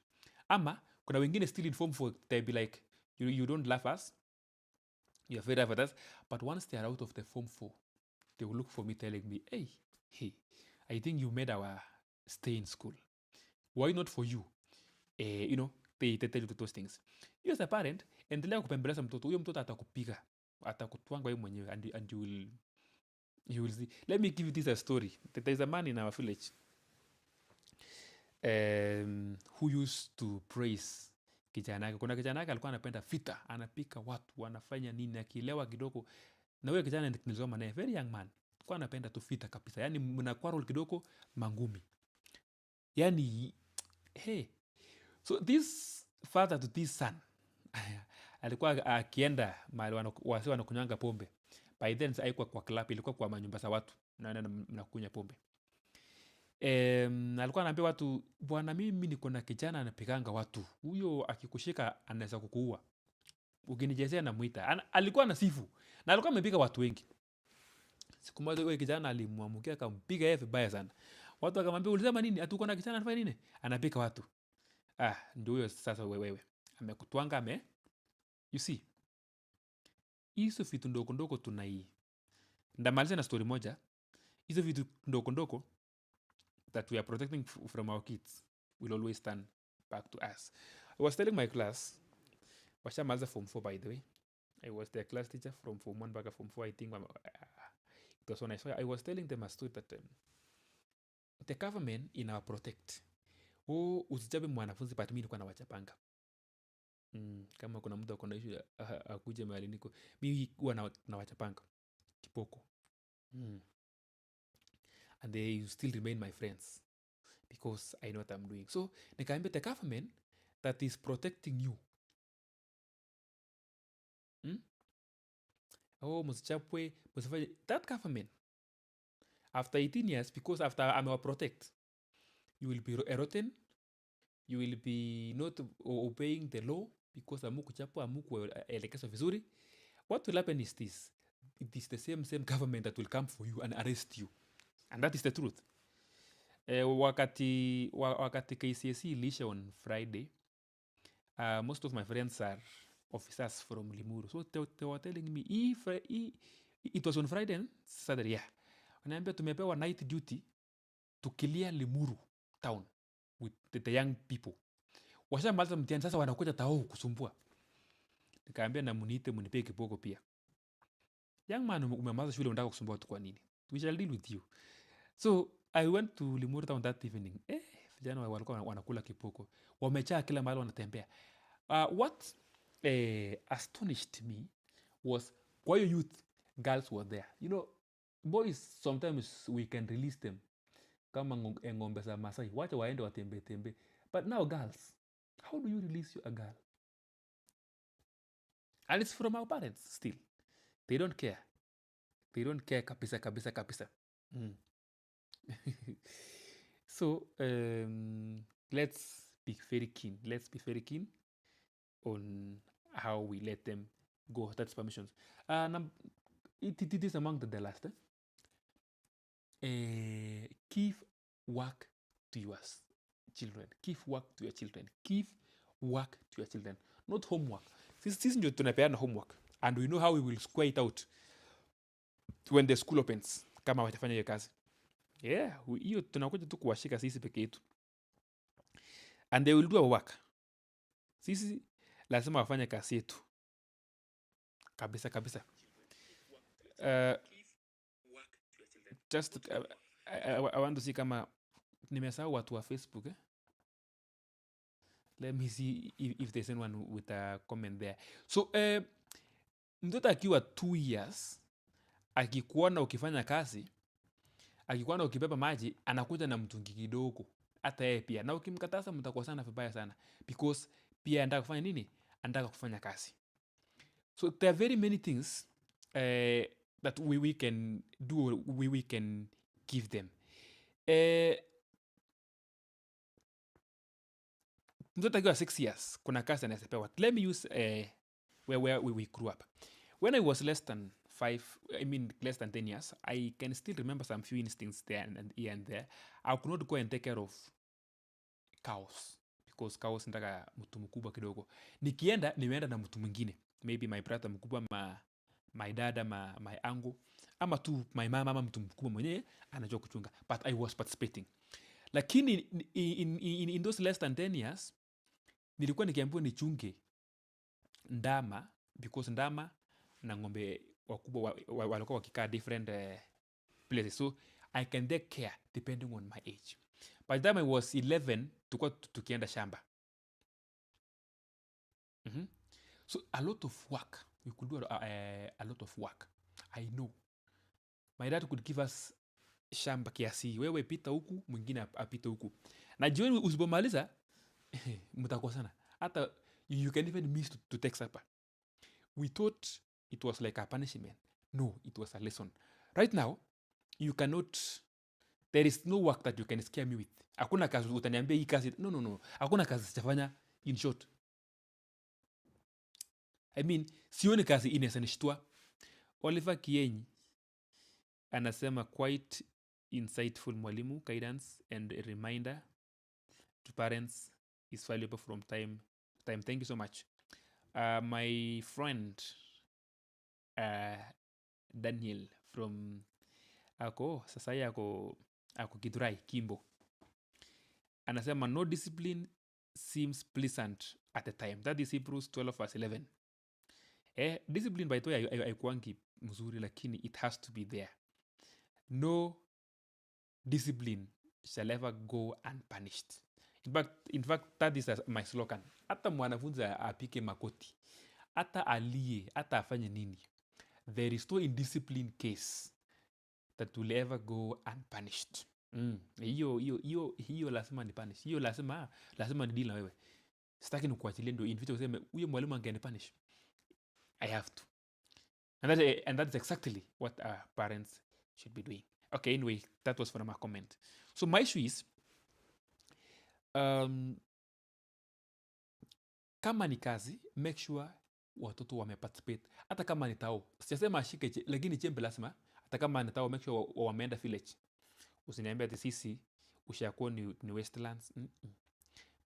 Ama, kuna wengine still in Form 4, they'll be like, you don't love us, you're very rough at us. But once they're out of the Form 4, they will look for me telling me, hey, I think you made our stay in school. Why not for you? They tell you those things. You as a parent, endelea kupembeleza mtoto. Huyo mtoto atakupiga, atakutwanga wewe mwenyewe, and you will see. Let me give you this a story. There is a man in our village who used to praise kijana yake. Kuna kijana yake alikuwa anapenda vita, anapika watu, wanafanya nini, akilewa kidogo. Na huyo kijana nilisoma naye, very young man, alikuwa anapenda tu vita kabisa. Yani mnakuwa kidogo mangumi. Yani, hey. So this father to this son alikuwa akienda mahali wasi wanakunywanga pombe. By then haikuwa kwa club, ilikuwa kwa manyumba za watu mnakunywa pombe. Alikuwa anaambia watu, bwana, mimi niko na kijana anapiganga watu. Huyo akikushika anaweza kukuua. Ukinijezea namuita. Alikuwa anasifu. Na alikuwa amepiga watu wengi. Siku moja huyo kijana alimwamukia akampiga yeye vibaya sana. Watu wakamwambia, ulisema nini? Ati uko na kijana anafanya nini? Anapiga watu. Ndio huyo sasa wewe. Amekutwanga you see. Hizo vitu ndogo ndogo tunai. Ndamaliza na story moja. Hizo vitu ndogo ndogo that we are protecting from our kids will always turn back to us. I was telling my class, washamaliza Form 4 by the way. I was their class teacher from Form 1 back to Form 4. I think it was when I was telling them a story that the government ina protect. Usichape mwanafunzi but mimi nilikuwa nawachapanga. Kama kuna mtu akona issue akuje mahali niko, mimi huwa nawachapanga kipoko. And they still remain my friends because I know what I'm doing. So nikaambia the government that is protecting you. Msichapwe, msifanye. That government, after 18 years, because after I'm protect, you will be rotten, you will be not obeying the law because amukuchapwa, amukuelekezwa vizuri. What will happen is this. It is the same government that will come for you and arrest you. And that is the truth. Wakati KCSE ilisha on Friday, most of my friends are officers from Limuru. So they were telling me, it was on Friday and Saturday, yeah. Wanaambia tumepewa night duty to clear Limuru town with the young people. Washamaliza mtihani sasa wanakuja tao kusumbua. Nikaambia na munipe kiboko pia. Young man, umemaliza shule unataka kusumbua tu kwa nini? We shall deal with you. So I went to Limuru Town that evening. Vijana walikuwa wanakula kipoko. Wamejaa kila mahali wanatembea. What astonished me was kwa hiyo youth, girls were there. You know, boys sometimes we can release them kama ng'ombe za Masai. Wacha waende watembe. But now girls, how do you release a girl? And it's from our parents still. They don't care. They don't care kabisa. So let's be very keen. Let's be very keen on how we let them go. That's permissions. It is among the last. Give work to your children. Give work to your children. Give work to your children. Not homework. Sisi ndio tunapeana homework. And we know how we will square it out when the school opens. Kama watafanya hiyo kazi. Yeah, hiyo tunakuja tu kuwashika sisi peke yetu. And they will do our work. Sisi lazima wafanye kazi yetu. Kabisa. Just I want to see kama nimesahau watu wa Facebook. Let me see if there's anyone with a comment there. So mtoto akiwa 2 years akikuona ukifanya kazi, akikuona ukibeba maji, anakuja na mtungi kidogo. Hata yeye pia. Na ukimkataza mtakosana vibaya sana because pia anataka kufanya nini? Anataka kufanya kazi. So there are very many things that we can do, we can give them. Mtoto akiwa 6 years, kuna kazi anayepewa. Let me use where we grew up. When I was less than 10 years, I can still remember some few instincts there and here and there. I could not go and take care of cows because cows nataka mtu mkubwa kidogo. Nimeenda na mtu mwingine. Maybe my brother mkubwa, my dad, my uncle, ama tu my mama, ama mtu mkubwa mwenyewe anajua kuchunga. But I was participating. Lakini in those less than 10 years, nilikuwa nikiambiwa nichunge ndama because ndama na ng'ombe wakubwa walikuwa wakikaa different places. So I can take care depending on my age. By the time I was 11, tulikuwa tukienda shamba. So a lot of work. We could do a lot of work. I know. My dad could give us shamba kiasi. Wewe pita huku, mwingine apita huku. Na jioni usipomaliza, mtakosana. Hata you can even miss to take supper. We thought it was like a punishment. No, it was a lesson. Right now, you cannot, there is no work that you can scare me with. Hakuna kazi utaniambia hii kazi. No. Hakuna kazi sitafanya, in short. I mean, sioni kazi inasanishtua. Oliver Kienyi anasema quite insightful mwalimu, guidance and a reminder to parents is valuable from time to time. Thank you so much. My friend Daniel from ako Githurai, Kimbo, anasema no discipline seems pleasant at the time. That is Hebrews 12:11. Discipline by the way haikuangi mzuri, lakini it has to be there. No discipline shall ever go unpunished. In fact that is my slogan. Hata mwanafunzi apike makoti, hata alie, hata afanye nini, there is no indiscipline case that will ever go unpunished. Hiyo lazima ni punish. Hiyo lazima ni deal na wewe. Sitaki nikuachilie ndio in future useme huyo mwalimu angenipunish. I have to. And that is exactly what our parents should be doing. Okay, anyway, that was from a comment. So my issue is kama ni kazi, make sure watoto wameparticipate. Hata kama ni tao, sijasema ashike lakini chembe lazima. Hata kama ni tao, make sure wameenda village. Usiniambia ati sisi ushakuwa ni Westlands.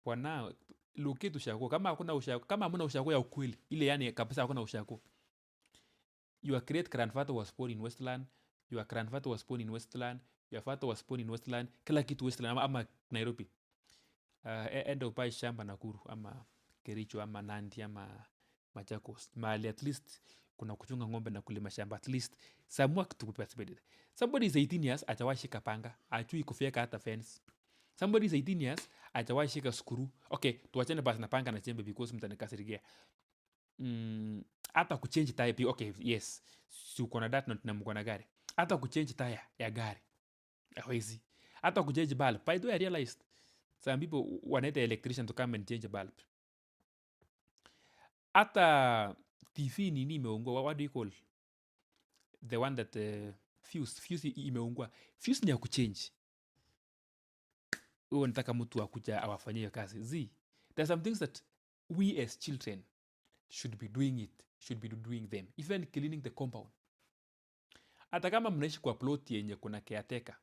Bwana locate ushakuwa. Kama hakuna ushakuwa, kama hamna ushakuwa ya ukweli, ile yani kabisa hakuna ushakuwa. Your great grandfather was born in Westland, your grandfather was born in Westland, your father was born in Westland, kila kitu Westland ama Nairobi. Enda upai shamba Nakuru ama Kericho ama Nandi ama Machakos. Mahali at least kuna kuchunga ng'ombe na kulima shamba, at least some work to be participated. Somebody is 18 years hajawahi shika panga, ajui kufyeka hata fence. Somebody is 18 years hajawahi shika skuru. Okay, tuachane basi na panga na jembe because mtanikasirikia. Hata kuchange tire pia, okay, yes. Si uko na that na mko na gari. Hata kuchange tire ya gari hawezi. Hata kuchange bulb. By the way, I realized some people want the electrician to come and change a bulb. Hata TV nini imeungua, what do you call the one that fuse imeungua. Fuse ni ya kuchange. Wewe unataka mtu akuja awafanyie kazi. There are some things that we as children should be doing them. Even cleaning the compound. Hata kama mnaishi kwa plot yenye kuna caretaker,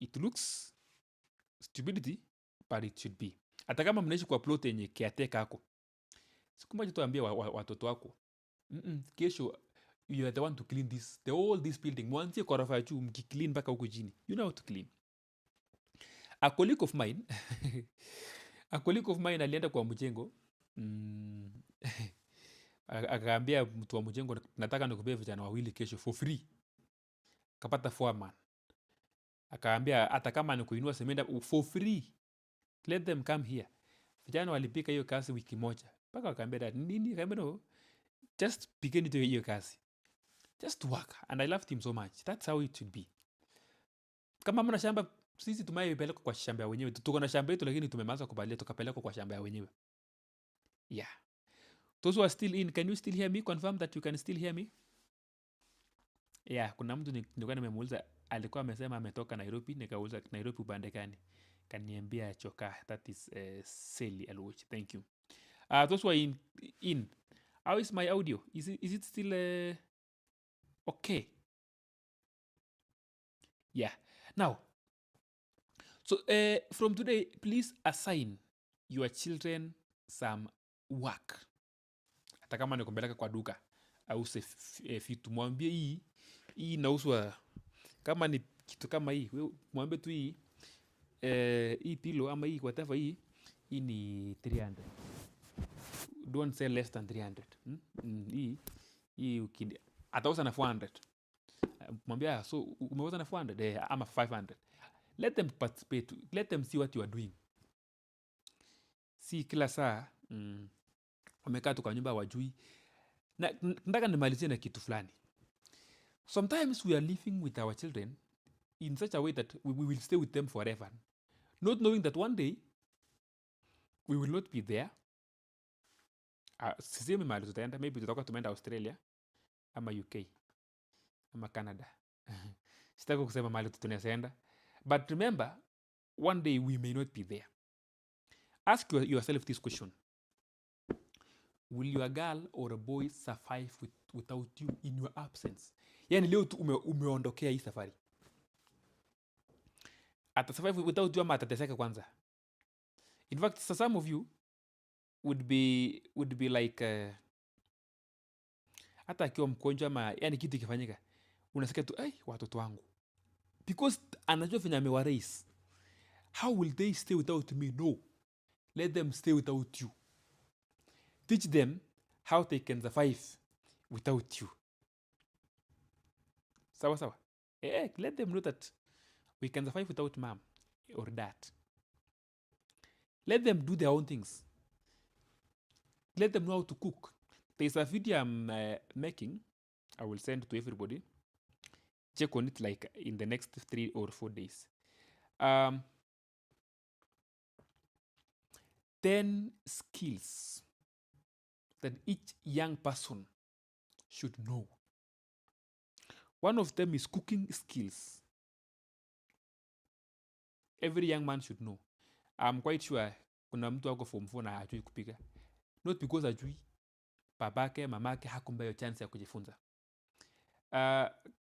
it looks stupidity, but it should be. Hata kama mnaishi kwa plot yenye caretaker ako, siku moja tuambie watoto wako, kesho you are the one to clean this building. Mwanzie ghorofa ya juu mkiclean mpaka huko chini. You know how to clean. A colleague of mine alienda kwa mjengo. Akaambia mtu wa mjengo, nataka nikupee vijana 2 kesho for free. Kapata foreman. Akaambia hata kama nikuinua semenda for free, let them come here. Vijana walipika hiyo kazi wiki moja. Mpaka akaambia dad, nini? Akaambia no, just pigeni tu hiyo kazi. Just work. And I loved him so much. That's how it should be. Kama mna shamba, sisi tumaipeleka kwa shamba ya wenyewe. Tuko na shamba yetu lakini tumemaliza kubalia tukapeleka kwa shamba ya wenyewe. Yeah. Those who are still in, can you still hear me? Confirm that you can still hear me. Yeah, kuna mtu nilikuwa nimemuuliza, alikuwa amesema ametoka Nairobi, nikauliza Nairobi upande gani? Kaniambia Choka. That is Sally Alwich. Thank you. Those who are in. How is my audio? Is it still okay? Yeah. Now, so from today, please assign your children some work. Hata kama ni kumpeleka kwa duka au vitu, mwambie hii inauzwa, kama ni kitu kama hii, mwambie tu hii pillow ama hii whatever, hii ni 300. Don't sell less than 300. Hii atauza na 400. Mwambia, so umeuza na 400 ama 500. Let them participate. Let them see what you are doing. Si kila saa wamekaa tu kwa nyumba wajui. Nataka nimalizie na kitu fulani. Sometimes we are living with our children in such a way that we will stay with them forever, not knowing that one day we will not be there. Sisemi mahali tutaenda, maybe tutakuwa tumeenda Australia ama UK ama Canada. Sitaki kusema mahali tunaenda. But remember, one day we may not be there. Ask yourself this question. Will your girl or a boy survive without you in your absence? Yani leo tu umeondokea hii safari. Ata survive without you ama atateseka kwanza? In fact, some of you would be like hata akiwa mgonjwa ama yani kitu kifanyika, unasikia tu watoto wangu, because anajua venye amewaraise. How will they stay without me? No, let them stay without you. Teach them how they can survive without you. Sawa. Let them know that we can survive without mom or dad. Let them do their own things. Let them know how to cook. There's a video I'm making. I will send to everybody. Check on it like in the next 3 or 4 days. 10 skills that each young person should know. One of them is cooking skills. Every young man should know. I'm quite sure kuna mtu wako form 4 na hajui kupika. Not because hajui, babake, mamake hakumpa hiyo chance ya kujifunza.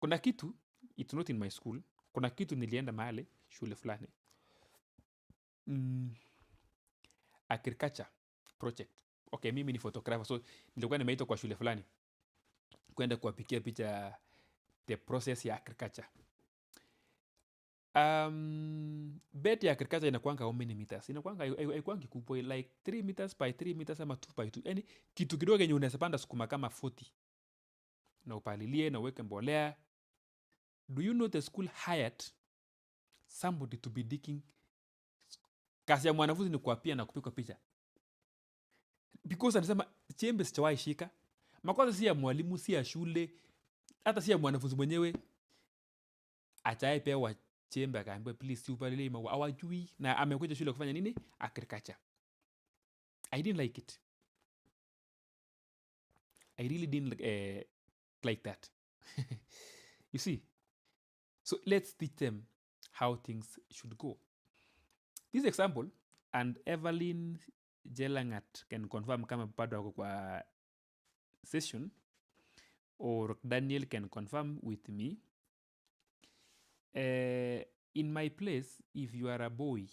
Kuna kitu, it's not in my school. Kuna kitu nilienda mahali, shule fulani. Agriculture project. Okay, mimi ni photographer, so nilikuwa nimeitwa kwa shule fulani kwenda kuwapikia picha the process ya agriculture. bed ya agriculture inakuanga how many meters? Inakuanga haikuangi kubwa, like 3 meters by 3 meters ama 2 by 2. Yani kitu kidogo yenye unaweza panda sukuma kama 40 na upalilie na uweke mbolea. Do you know the school hired somebody to be digging? Kazi ya mwanafunzi ni kuapia na kupigwa picha, because anasema chembe sijawahi shika. Makosa si ya mwalimu, si ya shule, hata si ya mwanafunzi mwenyewe. Achaye pewa chembe akaambiwa please si upalilie maua, hawajui na amekuja shule kufanya nini? Agriculture. I didn't like it. I really didn't like that. You see? So let's teach them how things should go. This example, and Evelyn Jelangat can confirm kama bado wako kwa session, or Daniel can confirm with me. In my place, if you are a boy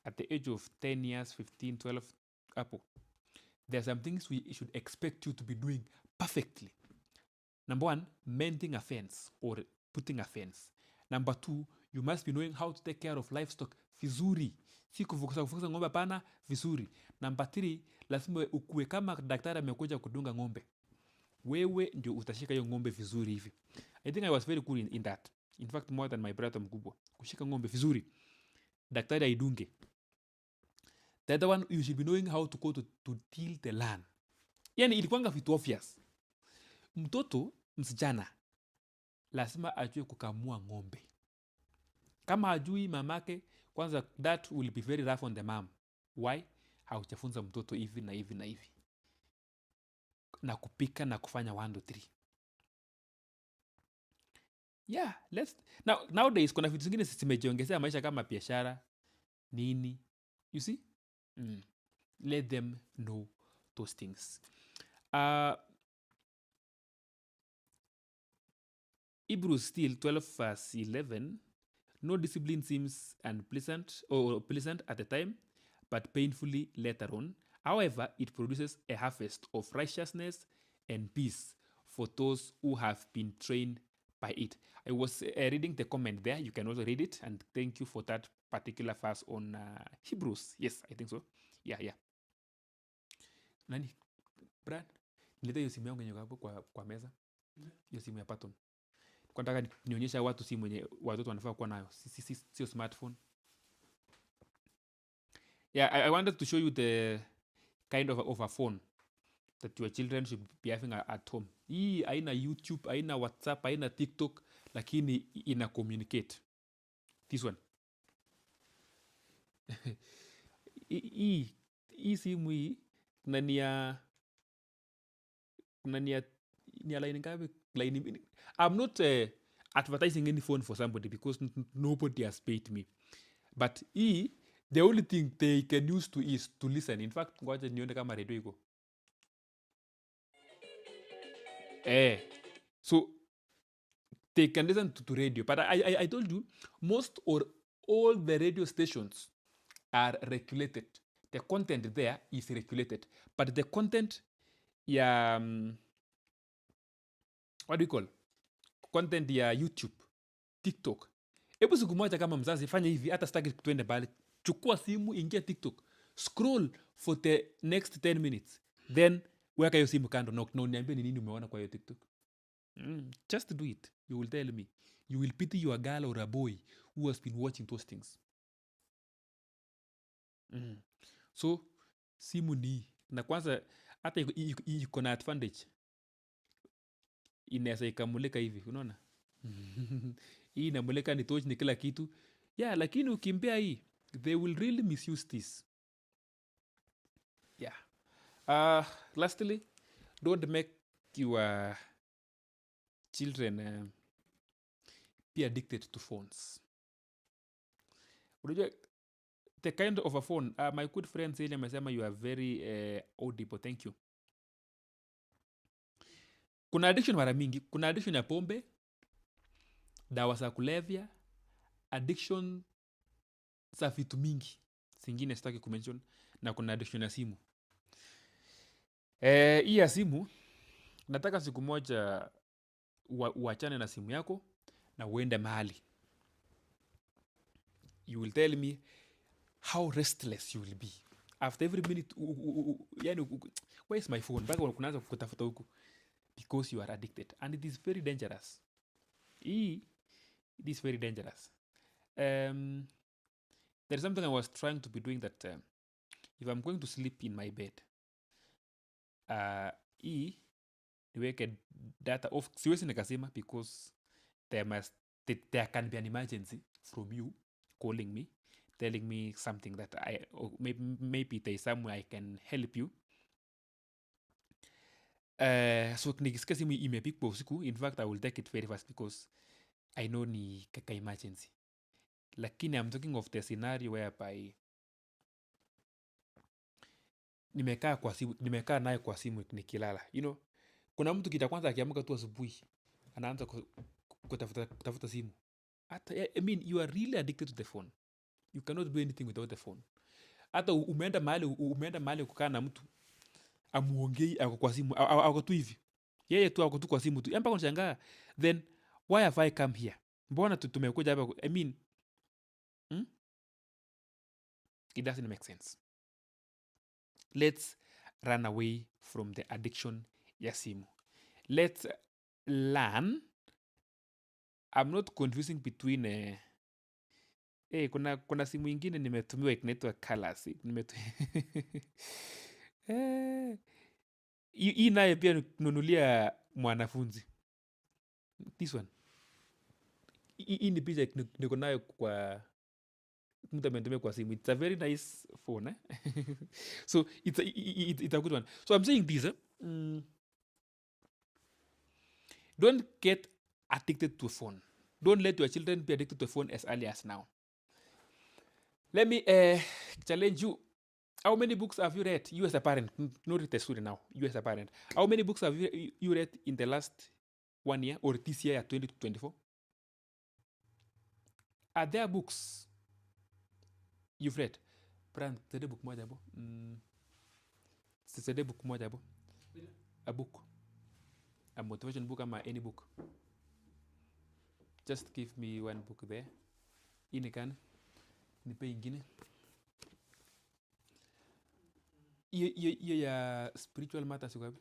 at the age of 10 years, 15, 12, hapo, there are some things we should expect you to be doing perfectly. Number 1, mending a fence or putting a fence. Number 2, you must be knowing how to take care of livestock vizuri. Si kufukuza ng'ombe pana, vizuri. Number 3, lazima ukue kama daktari amekuja kudunga ng'ombe, wewe ndio utashika hiyo ng'ombe vizuri hivi. I think I was very good in that. In fact, more than my brother mkubwa. Kushika ng'ombe vizuri, daktari aidunge. The other one, you should be knowing how to go to till the land. Yani ilikuwanga vitu obvious. Mtoto msijana lazima ajue kukamua ng'ombe. Kama ajui mamake, kwanza that will be very rough on the mom. Why? Haujafunza mtoto hivi na hivi na hivi, na kupika na kufanya 1 2 3. Yeah, nowadays kuna vitu zingine zimejiongezea maisha kama biashara nini. You see? Let them know those things. Hebrews still 12 verse 11. No discipline seems unpleasant or pleasant at the time, but painfully later on. However, it produces a harvest of righteousness and peace for those who have been trained by it. I was reading the comment there. You can also read it, and thank you for that particular verse on Hebrews. Yes, I think so. Yeah. Nani? Brad, nileta hiyo simu yangu yenye hapo kwa meza. Hiyo simu ya Patton. Kwa nataka nionyesha watu simu yenye watoto wanafaa kuwa nayo. Sio smartphone. Yeah, I wanted to show you the kind of a phone that your children should be having at home. Hii haina YouTube, haina WhatsApp, haina TikTok, lakini ina communicate. This one. Hii simu hii kuna nia line ngapi? Line. I'm not advertising any phone for somebody because nobody has paid me. But the only thing they can use is to listen. In fact, ngoja nione kama radio iko. So they can listen to radio. But I told you, most or all the radio stations are regulated. The content there is regulated. But the content, what do you call? Content ya YouTube, TikTok. Hebu siku moja kama mzazi fanya hivi, hata sitaki tuende mbali. Chukua simu, ingia TikTok. Scroll for the next 10 minutes. Then weka hiyo simu kando na uniambie ni nini umeona kwa hiyo TikTok. Just do it. You will tell me. You will pity your girl or a boy who has been watching those things. So simu ni na kwanza hata iko na advantage. Inaweza ikamulika hivi, unaona? Hii inamulika ni torch ni kila kitu. Yeah, lakini ukimpea hii, they will really misuse this. Yeah. Lastly, don't make your children be addicted to phones. Unajua, the kind of a phone, my good friend Celia amesema you are very audible. Thank you. Kuna addiction mara mingi. Kuna addiction ya pombe, dawa za kulevya, addiction za vitu mingi zingine sitaki kumention, na kuna addiction ya simu. Hii ya simu, nataka siku moja uachane na simu yako na uende mahali. you will tell me how restless you will be after every minute. Yani, where is my phone? Mpaka kunaanza kutafuta huku because you are addicted, and it is very dangerous. It is very dangerous. There's something I was trying to be doing that if I'm going to sleep in my bed, niweke data off. Siwezi nikasema because there can be an emergency from you calling me, telling me something that maybe there is somewhere I can help you. So nikisikia simu imepigwa usiku, in fact I will take it very fast because I know ni kaka emergency. Lakini I'm talking of the scenario whereby nimekaa naye kwa simu nikilala. You know, kuna mtu kita kwanza akiamka tu asubuhi anaanza kutafuta simu. I mean, you are really addicted to the phone. You cannot do anything without the phone. Hata umeenda mahali kukaa na mtu amuongei ako kwa simu, ako tu hivi. Yeye tu ako tu kwa simu tu. Mpaka unashangaa, then why have I come here? Mbona tumekuja hapa? I mean, it doesn't make sense. Let's run away from the addiction ya simu. Let's learn. I'm not confusing between kuna simu ingine nimetumiwa inaitwa Colors. Hii naye pia nunulia mwanafunzi. This one. Hii ni picha niko nayo kwa mtu ametumia kwa simu. It's a very nice phone. So it's a good one. So I'm saying this. Don't get addicted to a phone. Don't let your children be addicted to a phone as early as now. Let me challenge you. How many books have you read? You as a parent, not the student now. You as a parent. How many books have you read in the last 1 year or this year, 2024? Are there books you've read? Brand, today book moja hapo. Today book moja hapo. A book. A motivation book ama any book. Just give me one book there. Inikana. Nipe ingine. Hiyo ya spiritual matters uko wapi?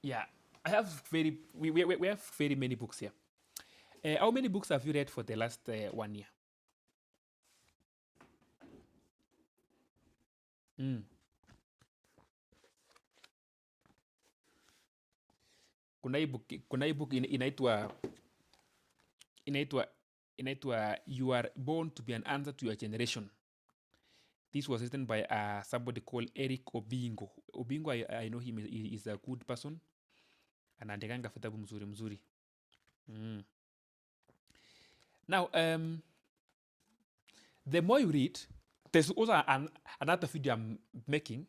Yeah, I have we have very many books here. How many books have you read for the last 1 year? Kuna hii book inaitwa You Are Born to Be an Answer to Your Generation. This was written by somebody called Eric Obingo. Obingo, I know him, he is a good person. Anaandikanga vitabu mzuri. Now, the more you read, there's also another video I'm making,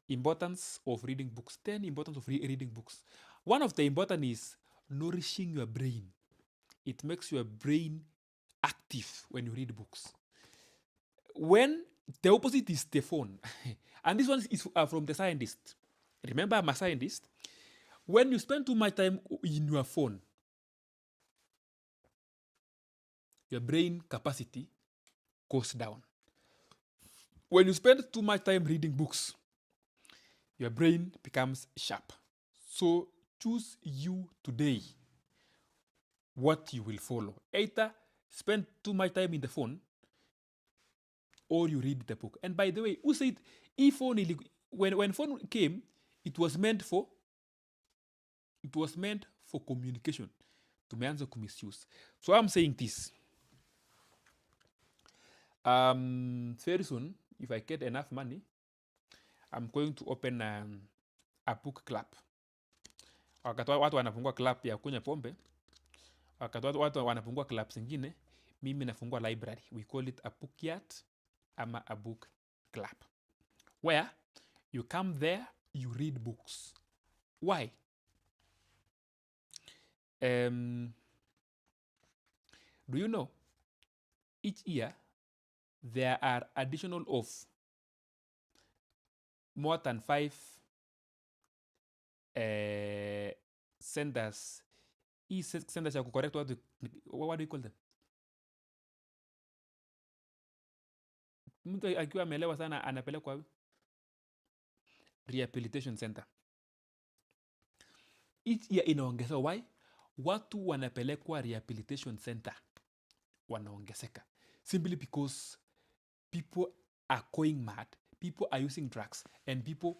importance of reading books, 10 importance of reading books. One of the important is nourishing your brain. It makes your brain active when you read books. When the opposite is the phone, and this one is from the scientist. Remember, I'm a scientist. When you spend too much time in your phone, your brain capacity goes down. When you spend too much time reading books, your brain becomes sharp. So choose you today what you will follow. Either spend too much time in the phone or you read the book. And by the way, who said phone, when phone came, it was meant for communication. Tumeanza kumisuse. So I'm saying this. Very soon, if I get enough money, I'm going to open a book club. Wakati watu wanafungua club ya kunywa pombe, wakati watu wanafungua club zingine, mimi nafungua library. We call it a book yard ama a book club. Where you come there, you read books. Why? Do you know, each year, there are additional of more than 5 centers hii center cha kucorrect watu, what do you call them? Mtu akiwa ameelewa sana anapelekwa rehabilitation center. Each year inaongezeka. Why? Watu wanapelekwa rehabilitation center wanaongezeka simply because people are going mad, people are using drugs, and people,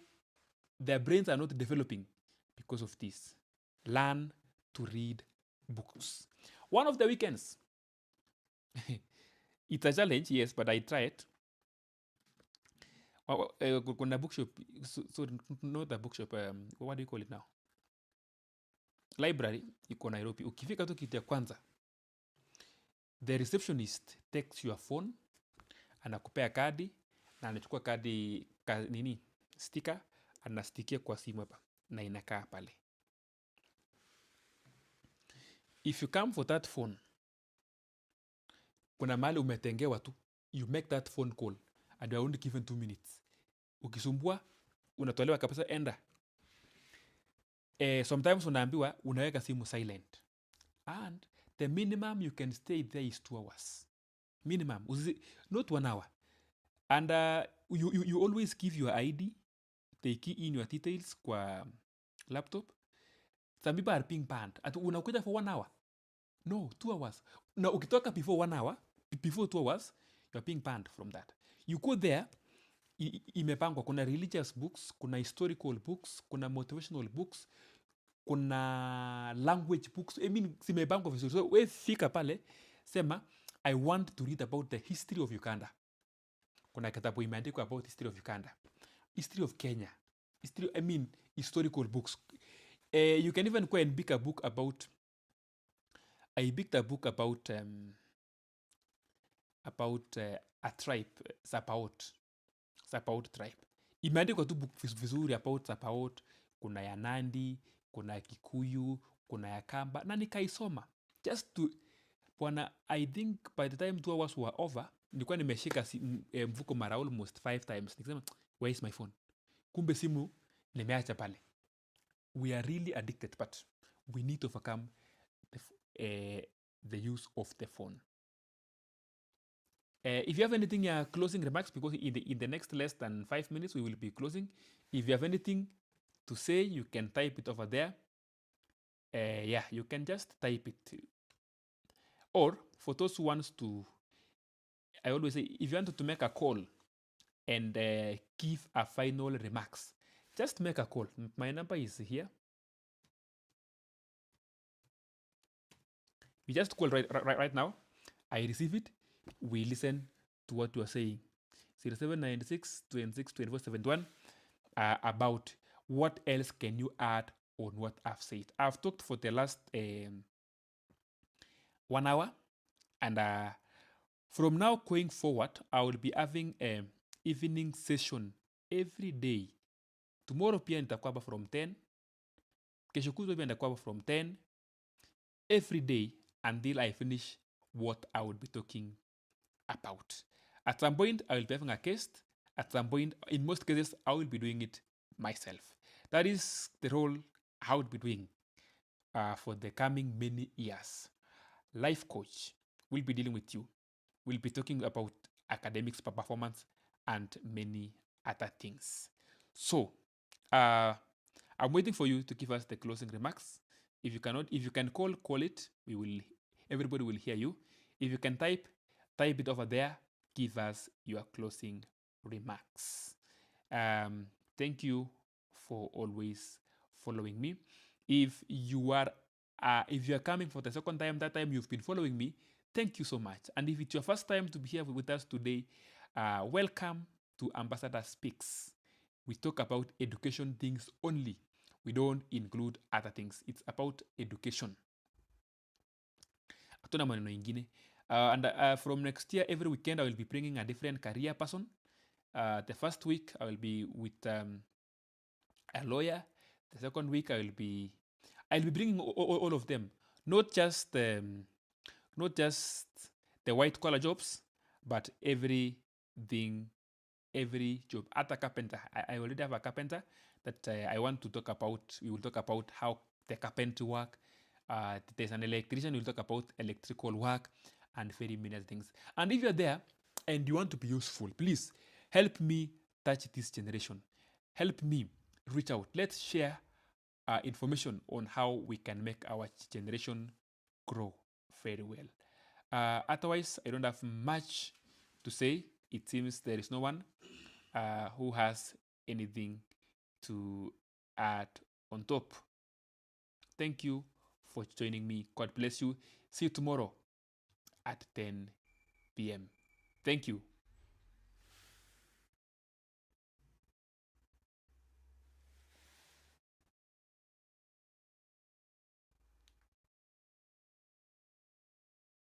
their brains are not developing because of this. Learn to read books. One of the weekends, it's a challenge, yes, but I try it. Kuna bookshop, so not a bookshop, what do you call it now? Library iko Nairobi. Ukifika tu kitu ya kwanza, the receptionist takes your phone, anakupea kadi na anachukua kadi sticker, anastikia kwa simu hapa na inakaa pale. If you come for that phone, kuna mahali umetengewa tu, you make that phone call and you are only given 2 minutes. Ukisumbua unatolewa kabisa, enda. Sometimes unaambiwa unaweka simu silent, and the minimum you can stay there is 2 hours minimum, not 1 hour. And you always give your ID, they key in your details kwa laptop. Some people are being banned. Ati unakuja for 1 hour? No, 2 hours. Now ukitoka before 1 hour, before 2 hours, you're being banned from that. You go there, imepangwa, kuna religious books, kuna historical books, kuna motivational books, kuna language books. I mean, zimepangwa vizuri. So we fika pale, sema I want to read about the history of Uganda. Kuna kitabu imeandikwa about history of Uganda, history of Kenya, historical books. You can even go and pick a book about, I picked a book about a tribe, Sapaot tribe. Imeandikwa tu book vizuri about Sapaot. Kuna ya Nandi, kuna ya Kikuyu, kuna ya Kamba, na nikaisoma just to bwana. I think by the time 2 hours were over, nilikuwa nimeshika mfuko mara almost 5 times. Nikisema, where is my phone? Kumbe simu nimeacha pale. We are really addicted, but we need to overcome the use of the phone. If you have anything, closing remarks, because in the next less than 5 minutes we will be closing. If you have anything to say, you can type it over there. You can just type it. Or for those who wants to, I always say, if you want to make a call and give a final remarks, just make a call. My number is here. You just call right now. I receive it. We listen to what you are saying. 0796 26 24 71. About what else can you add on what I've said. I've talked for the last 1 hour, and from now going forward, I will be having an evening session every day. Tomorrow pia nitakuwa from 10. Kesho kutwa pia nitakuwa from 10. Every day until I finish what I will be talking about. At some point, I will be having a guest. At some point, in most cases, I will be doing it myself. That is the role I will be doing for the coming many years. Life coach will be dealing with you. We'll be talking about academics, performance, and many other things. So, I'm waiting for you to give us the closing remarks. If you can call it. Everybody will hear you. If you can type it over there. Give us your closing remarks. Thank you for always following me. If you are coming for the second time, that time you've been following me, thank you so much. And if it's your first time to be here with us today, welcome to Ambassador Speaks. We talk about education things only. We don't include other things. It's about education. Hatuna maneno ingine. And from next year, every weekend, I will be bringing a different career person. The first week, I will be with a lawyer. The second week, I'll be bringing all of them, not just the white collar jobs, but every job. At a carpenter, I already have a carpenter that I want to talk about. We will talk about how the carpenter work, There's an electrician who will talk about electrical work and very many other things. And if you're there and you want to be useful, please help me touch this generation. Help me reach out. Let's share information on how we can make our generation grow very well. Otherwise, I don't have much to say. It seems there is no one who has anything to add on top. Thank you for joining me. God bless you. See you tomorrow at 10 p.m. Thank you.